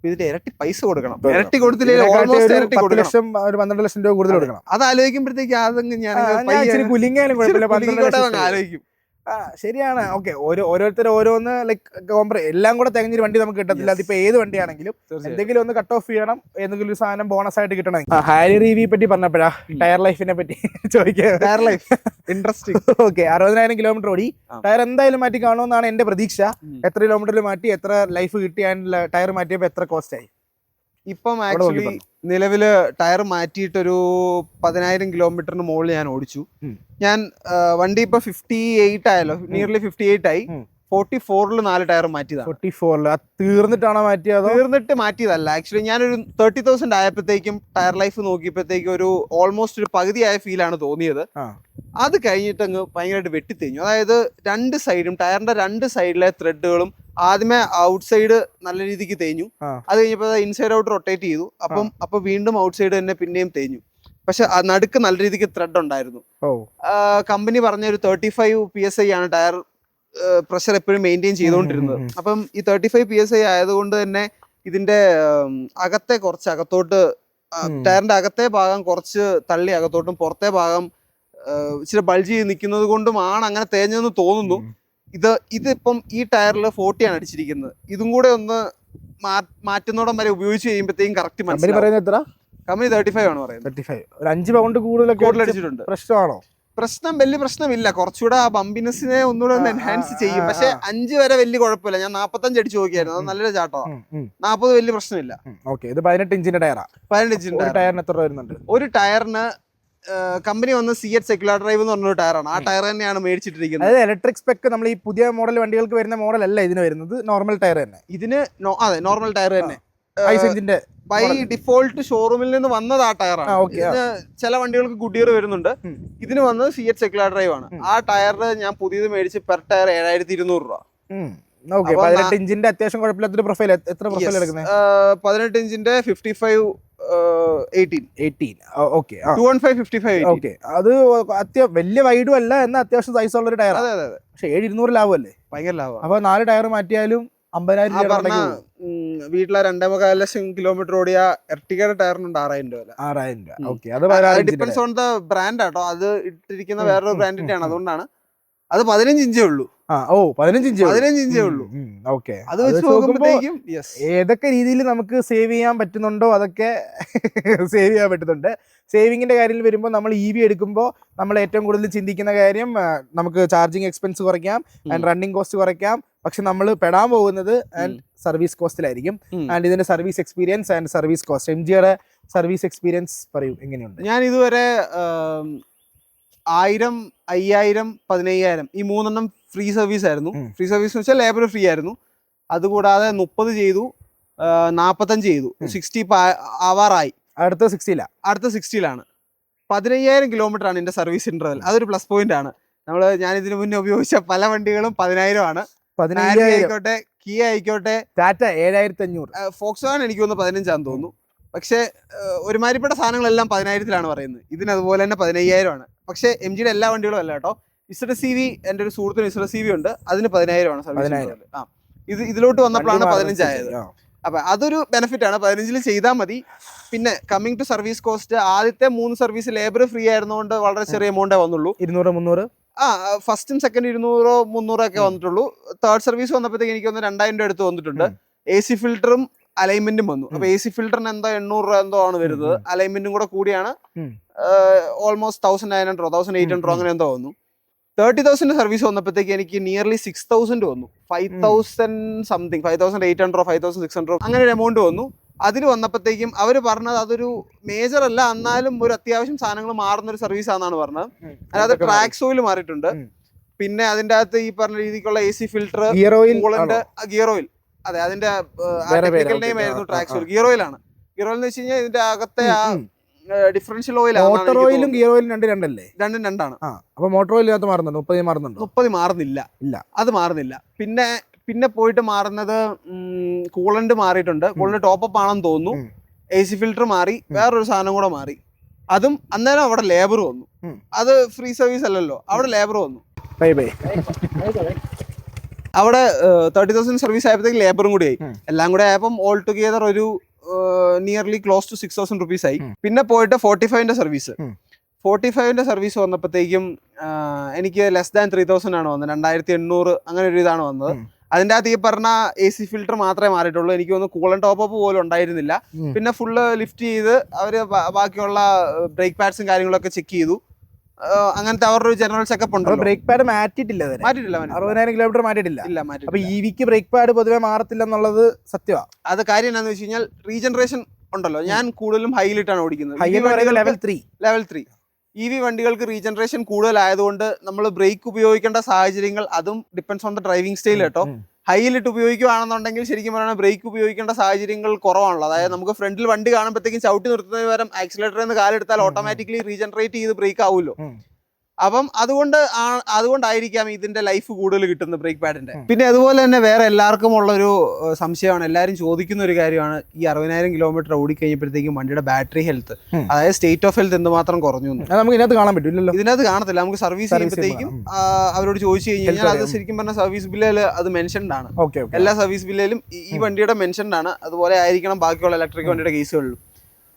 ഇതിന്റെ ഇരട്ടി പൈസ കൊടുക്കണം. ഇരട്ടി കൊടുത്തില്ലെങ്കിൽ ഓൾമോസ്റ്റ് ഇരട്ടി കൊടുക്കണം. 12 ലക്ഷം രൂപ കൂടുതൽ കൊടുക്കണം. അത് ആലോചിക്കുമ്പോഴത്തേക്ക് അതങ്ങ് ഞാൻ ആലോചിക്കും. ശരിയാണ്. ഓക്കെ, ഓരോരുത്തർ ഓരോന്ന് ലൈക്ക് എല്ലാം കൂടെ തികഞ്ഞൊരു വണ്ടി നമുക്ക് കിട്ടത്തില്ല. അതിപ്പോ ഏത് വണ്ടിയാണെങ്കിലും എന്തെങ്കിലും ഒന്ന് കട്ട് ഓഫ് ചെയ്യണം, എന്തെങ്കിലും ഒരു സാധനം ബോണസ് ആയിട്ട് കിട്ടണം. ഹാരി റീവി പറ്റി പറഞ്ഞപ്പോഴാ ടയർ ലൈഫിനെ പറ്റി ചോദിക്കുക. Tyre life interesting. Okay, 60,000 kilometre ഓടി ടയർ എന്തായാലും മാറ്റി കാണുമെന്നാണ് എന്റെ പ്രതീക്ഷ. എത്ര കിലോമീറ്ററിൽ മാറ്റി, എത്ര ലൈഫ് കിട്ടി, ആൻഡ് ടയർ മാറ്റിയപ്പോ എത്ര കോസ്റ്റ് ആയി? ഇപ്പം ആക്ച്വലി നിലവില് ടയർ മാറ്റിയിട്ടൊരു 10,000 കിലോമീറ്ററിന് മുകളിൽ ഞാൻ ഓടിച്ചു. ഞാൻ വണ്ടി ഇപ്പൊ 58 ആയല്ലോ, നിയർലി 58 ആയി. 44-ൽ 4 ടയർ മാറ്റിയതാണ്. 44-ൽ തീർന്നിട്ടാണോ മാറ്റിയത്? തീർന്നിട്ട് മാറ്റിയതല്ല. ആക്ച്വലി ഞാനൊരു 30,000 ആയപ്പോഴത്തേക്കും ടയർ ലൈഫ് നോക്കിയപ്പോഴത്തേക്കും ഒരു ഓൾമോസ്റ്റ് ഒരു പകുതിയായ ഫീലാണ് തോന്നിയത്. അത് കഴിഞ്ഞിട്ട് അങ്ങ് ഭയങ്കരമായിട്ട് വെട്ടിത്തേഞ്ഞു. അതായത് ടയറിന്റെ രണ്ട് സൈഡിലെ ത്രെഡുകളും ആദ്യമേ ഔട്ട് സൈഡ് നല്ല രീതിക്ക് തേഞ്ഞു. അത് കഴിഞ്ഞപ്പോ ഇൻസൈഡ് ഔട്ട് റൊട്ടേറ്റ് ചെയ്തു. അപ്പൊ വീണ്ടും ഔട്ട് സൈഡ് തന്നെ പിന്നെയും തേഞ്ഞു. പക്ഷെ നടുക്ക് നല്ല രീതിക്ക് ത്രെഡ് ഉണ്ടായിരുന്നു. കമ്പനി പറഞ്ഞ ഒരു 35 PSI ആണ് ടയർ പ്രഷർ എപ്പോഴും മെയിൻറ്റെയിൻ ചെയ്തുകൊണ്ടിരുന്നത്. അപ്പം ഈ 35 PSI ആയതുകൊണ്ട് തന്നെ ഇതിന്റെ അകത്തെ കുറച്ച് അകത്തോട്ട്, ടയറിന്റെ അകത്തെ ഭാഗം കുറച്ച് തള്ളി അകത്തോട്ടും പുറത്തെ ഭാഗം ഇച്ചിരി ബൾജ് ചെയ്ത് നിൽക്കുന്നത് കൊണ്ടുമാണ് അങ്ങനെ തേഞ്ഞെന്ന് തോന്നുന്നു. ഇതിപ്പം ഈ ടയറിൽ 40 ആണ് അടിച്ചിരിക്കുന്നത്. ഇതും കൂടെ ഒന്ന് മാറ്റുന്നോടം വരെ ഉപയോഗിച്ച് കഴിയുമ്പോഴത്തേക്കും കറക്റ്റ് മനസ്സിലാവും. എത്ര കമ്പനി 35 ആണ് പറയുന്നത്. 35 ഒരു 5 പൗണ്ട് കൂടുതലൊക്കെ അടിച്ചിട്ടുണ്ട്. പ്രശ്നമാണോ? വലിയ പ്രശ്നമില്ല. കുറച്ചുകൂടെ ആ ബംബിനെസ്സിനെ ഒന്നുകൂടെ ഒന്ന് എൻഹാൻസ് ചെയ്യും. പക്ഷെ 5 വരെ വലിയ കുഴപ്പമില്ല. ഞാൻ 45 അടിച്ചു നോക്കിയായിരുന്നു. അത് നല്ലൊരു ചാട്ടമാണ്. 40 വലിയ പ്രശ്നമില്ല. ഇത് 18 ഇഞ്ചിന്റെ ടയറാ. 18 ഇഞ്ചിന്റെ ടയറിന് എത്ര വരുന്നുണ്ട്? ഒരു ടയറിന് കമ്പനി വന്ന് സിഎറ്റ് സെക്യുലർ ഡ്രൈവ് എന്ന് പറഞ്ഞൊരു ടയറാണ്. ആ ടയർ തന്നെയാണ് മേടിച്ചിട്ടിരിക്കുന്നത്. അതായത് ഇലക്ട്രിക് സ്പെക്ക് നമ്മൾ ഈ പുതിയ മോഡൽ വണ്ടികൾക്ക് വരുന്ന മോഡൽ അല്ല ഇതിന് വരുന്നത്, നോർമൽ ടയർ തന്നെ. ഇതിന് അതെ നോർമൽ ടയർ തന്നെ. ബൈ ഡിഫോൾട്ട് ഷോറൂമിൽ നിന്ന് വന്നത് ആ ടയറാണ്. ചില വണ്ടികൾക്ക് ഗുഡിയർ വരുന്നുണ്ട്. ഇതിന് വന്നത് സിഎറ്റ് സെക്യുലർ ഡ്രൈവ് ആണ്. ആ ടയറിന് ഞാൻ പുതിയത് മേടിച്ച് പെർ ടയർ 7200 രൂപ. 18 ഇഞ്ചിന്റെ അത്യാവശ്യം കുഴപ്പമില്ലാത്തൊരു പ്രൊഫൈൽ. എത്ര പ്രൊഫൈൽ എടുക്കുന്നത്? 18 ഇഞ്ചിന്റെ 55/18. ഓക്കെ 215/55. അത് വലിയ വൈഡും അല്ല എന്നാൽ അത്യാവശ്യം സൈസ് ഉള്ള ഒരു ടയർ. അതെ അതെ. പക്ഷെ 7,200 ലാഭമല്ലേ? ഭയങ്കര ലാഭം. അപ്പൊ 4 ടയർ മാറ്റിയാലും 50,000 വീട്ടിലെ 2.25 ലക്ഷം കിലോമീറ്റർ ഓടിയ എർട്ടിഗയുടെ ടയറിനുണ്ട് 6,000 രൂപ. 6,000 രൂപ. അത് ഡിപ്പെൻസ് ഓൺ ദ ബ്രാൻഡ് ആട്ടോ. അത് ഇട്ടിരിക്കുന്ന വേറൊരു ബ്രാൻഡിന്റെ ആണ്. അതുകൊണ്ടാണ് അത് 15 ഇഞ്ചേ ഉള്ളൂ. 15 ഇഞ്ചേ ഉള്ളൂ. ഓക്കെ. അത് വെച്ച് നോക്കുമ്പോഴത്തേക്കും ഏതൊക്കെ രീതിയിൽ നമുക്ക് സേവ് ചെയ്യാൻ പറ്റുന്നുണ്ടോ അതൊക്കെ സേവ് ചെയ്യാൻ പറ്റുന്നുണ്ട്. സേവിങ്ങിന്റെ കാര്യത്തിൽ വരുമ്പോൾ നമ്മൾ EV എടുക്കുമ്പോൾ നമ്മൾ ഏറ്റവും കൂടുതൽ ചിന്തിക്കുന്ന കാര്യം നമുക്ക് ചാർജിങ് എക്സ്പെൻസ് കുറയ്ക്കാം ആൻഡ് റണ്ണിങ് കോസ്റ്റ് കുറയ്ക്കാം. പക്ഷെ നമ്മൾ പെടാൻ പോകുന്നത് ആൻഡ് സർവീസ് കോസ്റ്റിലായിരിക്കും. ആൻഡ് ഇതിന്റെ service experience and service cost. MGയുടെ സർവീസ് എക്സ്പീരിയൻസ് പറയൂ, എങ്ങനെയുണ്ട്? ഞാൻ ഇതുവരെ 1000, 5000, 15,000 ഈ 3 ഫ്രീ സർവീസ് ആയിരുന്നു. ഫ്രീ സർവീസ് എന്ന് വെച്ചാൽ ലേബർ ഫ്രീ ആയിരുന്നു. അതുകൂടാതെ 30 ചെയ്തു, 45 ചെയ്തു, 60 ആവാറായി. അടുത്ത 60ലാണ്. 15,000 കിലോമീറ്റർ ആണ് എന്റെ സർവീസ് ഇന്റർവൽ. അതൊരു പ്ലസ് പോയിന്റ് ആണ്. ഞാൻ ഇതിനു മുന്നേ ഉപയോഗിച്ച പല വണ്ടികളും 10,000 ആണ്. 15,000 ആയിക്കോട്ടെ, കിയ ആയിക്കോട്ടെ, ടാറ്റ 7,500, ഫോക്സ്വാഗൺ എനിക്ക് തോന്നുന്നു 15,000 തോന്നുന്നു. പക്ഷെ ഒരുമാതിരിപ്പെട്ട സാധനങ്ങളെല്ലാം 10,000-ലാണ് പറയുന്നത്. ഇതിന് അതുപോലെ തന്നെ 15,000 ആണ്. പക്ഷെ MGയുടെ എല്ലാ വണ്ടികളും അല്ല കേട്ടോ. ZCV എൻ്റെ ഒരു സുഹൃത്തിന് ZCV ഉണ്ട്. അതിന് 10,000 ആണ് സർവീസ്. ഇതിലോട്ട് വന്നപ്പോഴാണ് 15 ആയത്. അപ്പൊ അതൊരു ബെനിഫിറ്റ് ആണ്. 15 ചെയ്താൽ മതി. പിന്നെ കമ്മിങ് ടു സർവീസ് കോസ്റ്റ്, ആദ്യത്തെ 3 സർവീസ് ലേബർ ഫ്രീ ആയിരുന്നുകൊണ്ട് വളരെ ചെറിയ എമൗണ്ടേ വന്നുള്ളൂ. 200-300. ഫസ്റ്റും സെക്കൻഡ് 200-300 ഒക്കെ വന്നിട്ടുള്ളൂ. തേർഡ് സർവീസ് വന്നപ്പോഴത്തേക്ക് എനിക്ക് 2,000 രൂപ അടുത്ത് വന്നിട്ടുണ്ട്. AC ഫിൽറ്ററും അലൈൻമെന്റും വന്നു. അപ്പൊ AC ഫിൽറ്ററിന് എന്തോ 800 രൂപ എന്തോ ആണ് വരുന്നത്. അലൈൻമെന്റും കൂടെ കൂടിയാണ് ഓൾമോസ്റ്റ് 1,900 1,800 അങ്ങനെ എന്തോ വന്നു. 30,000 സർവീസ് വന്നപ്പോഴത്തേക്ക് എനിക്ക് നിയർലി 6,000 വന്നു. 5,000 സംതിങ്, 5,800 5,600 അങ്ങനെ ഒരു എമൗണ്ട് വന്നു. അതിൽ വന്നപ്പോഴത്തേക്കും അവർ പറഞ്ഞത് അതൊരു മേജർ അല്ല, എന്നാലും ഒരു അത്യാവശ്യം സാധനങ്ങൾ മാറുന്ന ഒരു സർവീസ് ആണെന്നാണ് പറഞ്ഞത്. അതായത് ട്രാക്സ് ഓയിൽ മാറിയിട്ടുണ്ട്. പിന്നെ അതിന്റെ അകത്ത് ഈ പറഞ്ഞ രീതിക്കുള്ള AC ഫിൽറ്റർ, ഗിയർ ഓയിൽ, അതെ അതിന്റെ ടെക്നിക്കൽ നെയിം ആയിരുന്നു ട്രാക്സ് ഓയിൽ. ഗിയർ ഓയിൽ ആണ്. ഗിയർ ഓയിൽ എന്ന് വെച്ച് കഴിഞ്ഞാൽ ഇതിന്റെ അകത്തെ ആ ഡിഫറൻഷ്യൽ ഓയിൽ ആണ്. മോട്ടോർ ഓയിലും ഗിയർ ഓയിലും രണ്ടല്ലേ? രണ്ടും രണ്ടാണ്. അപ്പൊ മോട്ടോർ ഓയിൽ മാറുന്നുണ്ട്? 30 മാറുന്നില്ല. അത് മാറുന്നില്ല. പിന്നെ പോയിട്ട് മാറുന്നത് കൂളന്റ് മാറിയിട്ടുണ്ട്. കൂളന്റ് ടോപ്പ് ആണെന്ന് തോന്നുന്നു. AC ഫിൽറ്റർ മാറി, വേറൊരു സാധനം കൂടെ മാറി. അതും അന്നേരം അവിടെ ലേബർ വന്നു. അത് ഫ്രീ സർവീസ് അല്ലല്ലോ, അവിടെ ലേബർ വന്നു. അവിടെ 30,000 സർവീസ് ആയപ്പോഴത്തേക്ക് ലേബറും കൂടി ആയി. എല്ലാം കൂടെ ആയപ്പം ഓൾ ടുഗെദർ ഒരു നിയർലി ക്ലോസ് ടു 6,000 റുപ്പീസ് ആയി. പിന്നെ പോയിട്ട് 45ന്റെ സർവീസ്. 45ന്റെ സർവീസ് വന്നപ്പോഴത്തേക്കും എനിക്ക് ലെസ് ദാൻ 3,000 ആണ് വന്നത്. 2,800 അങ്ങനെ ഒരു ഇതാണ് വന്നത്. അതിൻ്റെ അകത്ത് ഈ പറഞ്ഞ AC ഫിൽറ്റർ മാത്രമേ മാറിയിട്ടുള്ളൂ. എനിക്ക് തോന്നുന്നു കൂളൻ ടോപ്പ് അപ്പ് പോലും ഉണ്ടായിരുന്നില്ല. പിന്നെ ഫുള്ള് ലിഫ്റ്റ് ചെയ്ത് അവര് ബാക്കിയുള്ള ബ്രേക്ക് പാഡ്സും കാര്യങ്ങളൊക്കെ ചെക്ക് ചെയ്തു. അങ്ങനത്തെ അവരുടെ ഒരു ജനറൽ ചെക്കപ്പ് ഉണ്ട്. ബ്രേക്ക് പാഡ് മാറ്റിയിട്ടില്ല. 60,000 കിലോമീറ്റർ മാറ്റിയിട്ടില്ല. അപ്പൊ EVക്ക് ബ്രേക്ക് പാഡ് പൊതുവെ മാറത്തില്ല എന്നുള്ളത് സത്യമാണ്. അത് കാര്യം എന്താണെന്ന് വെച്ച് കഴിഞ്ഞാൽ റീജനറേഷൻ ഉണ്ടല്ലോ. ഞാൻ കൂടുതലും ഹൈയിലിട്ടാണ് ഓടിക്കുന്നത്. ലെവൽ 3 EV വണ്ടികൾക്ക് റീജനറേഷൻ കൂടുതലായതുകൊണ്ട് നമ്മൾ ബ്രേക്ക് ഉപയോഗിക്കേണ്ട സാഹചര്യങ്ങൾ, അതും depends on the driving style കേട്ടോ. ഹൈയിലിട്ട് ഉപയോഗിക്കുകയാണെന്നുണ്ടെങ്കിൽ ശരിക്കും പറയുന്നത് ബ്രേക്ക് ഉപയോഗിക്കേണ്ട സാഹചര്യങ്ങൾ കുറവാണല്ലോ. അതായത് നമുക്ക് ഫ്രണ്ടിൽ വണ്ടി കാണുമ്പോഴത്തേക്കും ചവിട്ടി നിർത്തുന്നതിന് പകരം ആക്സിലേറ്ററിൽ നിന്ന് കാലെടുത്താൽ ഓട്ടോമാറ്റിക്കലി റീജനറേറ്റ് ചെയ്ത് ബ്രേക്ക് ആവുമല്ലോ. അപ്പം അതുകൊണ്ടായിരിക്കാം ഇതിന്റെ ലൈഫ് കൂടുതൽ കിട്ടുന്നത് ബ്രേക്ക് പാഡിന്റെ. പിന്നെ അതുപോലെ തന്നെ വേറെ എല്ലാവർക്കും ഉള്ളൊരു സംശയമാണ്, എല്ലാവരും ചോദിക്കുന്ന ഒരു കാര്യമാണ്, ഈ 60,000 കിലോമീറ്റർ ഓടിക്കഴിഞ്ഞപ്പോഴത്തേക്കും വണ്ടിയുടെ ബാറ്ററി ഹെൽത്ത്, അതായത് സ്റ്റേറ്റ് ഓഫ് ഹെൽത്ത് എന്തുമാത്രം കുറഞ്ഞു. നമുക്ക് ഇതിനകത്ത് കാണാൻ പറ്റില്ലല്ലോ. ഇതിനകത്ത് കാണത്തില്ല. നമുക്ക് സർവീസ് ചെയ്യുമ്പോഴത്തേക്കും അവരോട് ചോദിച്ചു കഴിഞ്ഞാൽ അത് ശരിക്കും പറഞ്ഞ സർവീസ് ബില്ലിൽ അത് മെൻഷൻഡ് ആണ്. എല്ലാ സർവീസ് ബില്ലിലും ഈ വണ്ടിയുടെ മെൻഷൻഡ് ആണ്. അതുപോലെ ആയിരിക്കണം ബാക്കിയുള്ള ഇലക്ട്രിക് വണ്ടിയുടെ കേസുകളിലും.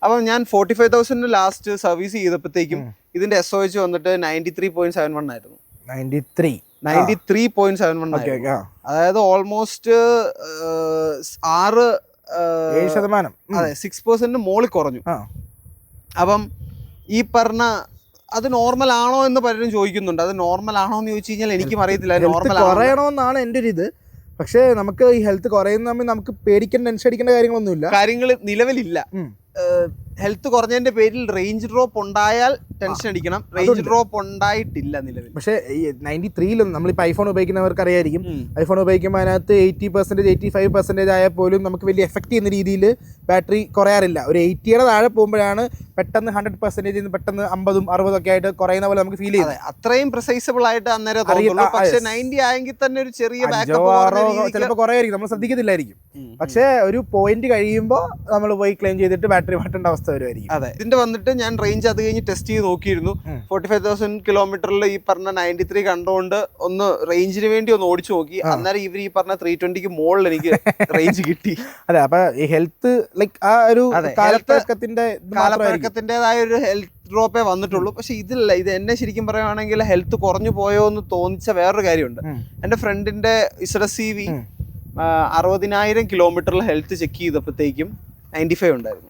അപ്പം ഞാൻ 45,000 ലാസ്റ്റ് സർവീസ് ചെയ്തപ്പോഴത്തേക്കും ഇതിന്റെ SOH വന്നിട്ട് 93.71 ആയിരുന്നു. 93 93.71. അതായത് ഓൾമോസ്റ്റ് 6% അതെ 6% മോളിൽ കുറഞ്ഞു. അപ്പം ഈ പറഞ്ഞ അത് നോർമൽ ആണോ എന്ന് പലരും ചോദിക്കുന്നുണ്ട്. അത് നോർമൽ ആണോ എന്ന് ചോദിച്ചു കഴിഞ്ഞാൽ എനിക്കും അറിയത്തില്ല. നോർമൽ കുറയണമെന്നാണ് എൻ്റെ ഒരു ഇത്. പക്ഷേ നമുക്ക് ഈ ഹെൽത്ത് കുറയുന്ന നമുക്ക് പേടിക്കേണ്ട ടെൻഷൻ അടിക്കേണ്ട കാര്യങ്ങളൊന്നുമില്ല. കാര്യങ്ങൾ നിലവിലില്ല. ഹെൽത്ത് കുറഞ്ഞതിന്റെ പേരിൽ റേഞ്ച് ഡ്രോപ്പ് ഉണ്ടായാൽ ടെൻഷൻ അടിക്കണം. റേഞ്ച് ഡ്രോപ്പ് ഉണ്ടായിട്ടില്ല നിലവിൽ. പക്ഷേ ഈ 93-ലും നമ്മളിപ്പോൾ ഐഫോൺ ഉപയോഗിക്കുന്നവർക്ക് അറിയായിരിക്കും, ഐഫോൺ ഉപയോഗിക്കുമ്പോൾ അതിനകത്ത് 80%, 85% ആയാൽ പോലും നമുക്ക് വലിയ എഫക്ട് ചെയ്യുന്ന രീതിയിൽ ബാറ്ററി കുറയാറില്ല. ഒരു 80യുടെ താഴെ പോകുമ്പോഴാണ് പെട്ടെന്ന് 100% പെട്ടെന്ന് 50-ഉം 60-ഉം ഒക്കെ ആയിട്ട് കുറയുന്ന പോലെ നമുക്ക് ഫീൽ ചെയ്യുന്നത്. അത്രയും പ്രിസൈസബിൾ ആയിട്ട് അന്നേരം തോന്നുള്ളൂ. പക്ഷേ 90 ആയെങ്കിൽ തന്നെ ഒരു ചെറിയ ചിലപ്പോൾ കുറയായിരിക്കും, നമ്മൾ ശ്രദ്ധിക്കത്തില്ലായിരിക്കും. പക്ഷേ ഒരു പോയിന്റ് കഴിയുമ്പോൾ നമ്മൾ പോയി ക്ലെയിം ചെയ്തിട്ട് ബാറ്ററി മാറ്റേണ്ട അവസ്ഥ വരുമായിരിക്കും. അതെ, ഇതിന്റെ വന്നിട്ട് ഞാൻ റേഞ്ച് അത് കഴിഞ്ഞ് ടെസ്റ്റ് ചെയ്ത് നോക്കിയിരുന്നു. 45,000 കിലോമീറ്ററിൽ ഈ പറഞ്ഞ 93 കണ്ടുകൊണ്ട് ഒന്ന് റേഞ്ചിന് വേണ്ടി ഒന്ന് ഓടിച്ചു നോക്കി. അന്നേരം ഇവർ ഈ പറഞ്ഞ 320ക്ക് മുകളിൽ എനിക്ക് റേഞ്ച് കിട്ടി. അതെ, അപ്പൊ ഈ ഹെൽത്ത് ലൈക്ക് ആ ഒരു കാലപ്പഴക്കത്തിൻ്റെതായ ഒരു ഹെൽത്ത് ഡ്രോപ്പേ വന്നിട്ടുള്ളൂ. പക്ഷെ ഇതില്ല, ഇത് എന്നെ ശരിക്കും പറയുവാണെങ്കിൽ ഹെൽത്ത് കുറഞ്ഞു പോയോ എന്ന് തോന്നിച്ച വേറൊരു കാര്യമുണ്ട്. എൻ്റെ ഫ്രണ്ടിന്റെ ZSEV 60,000 കിലോമീറ്ററിൽ ഹെൽത്ത് ചെക്ക് ചെയ്തപ്പോഴത്തേക്കും 95 ഉണ്ടായിരുന്നു.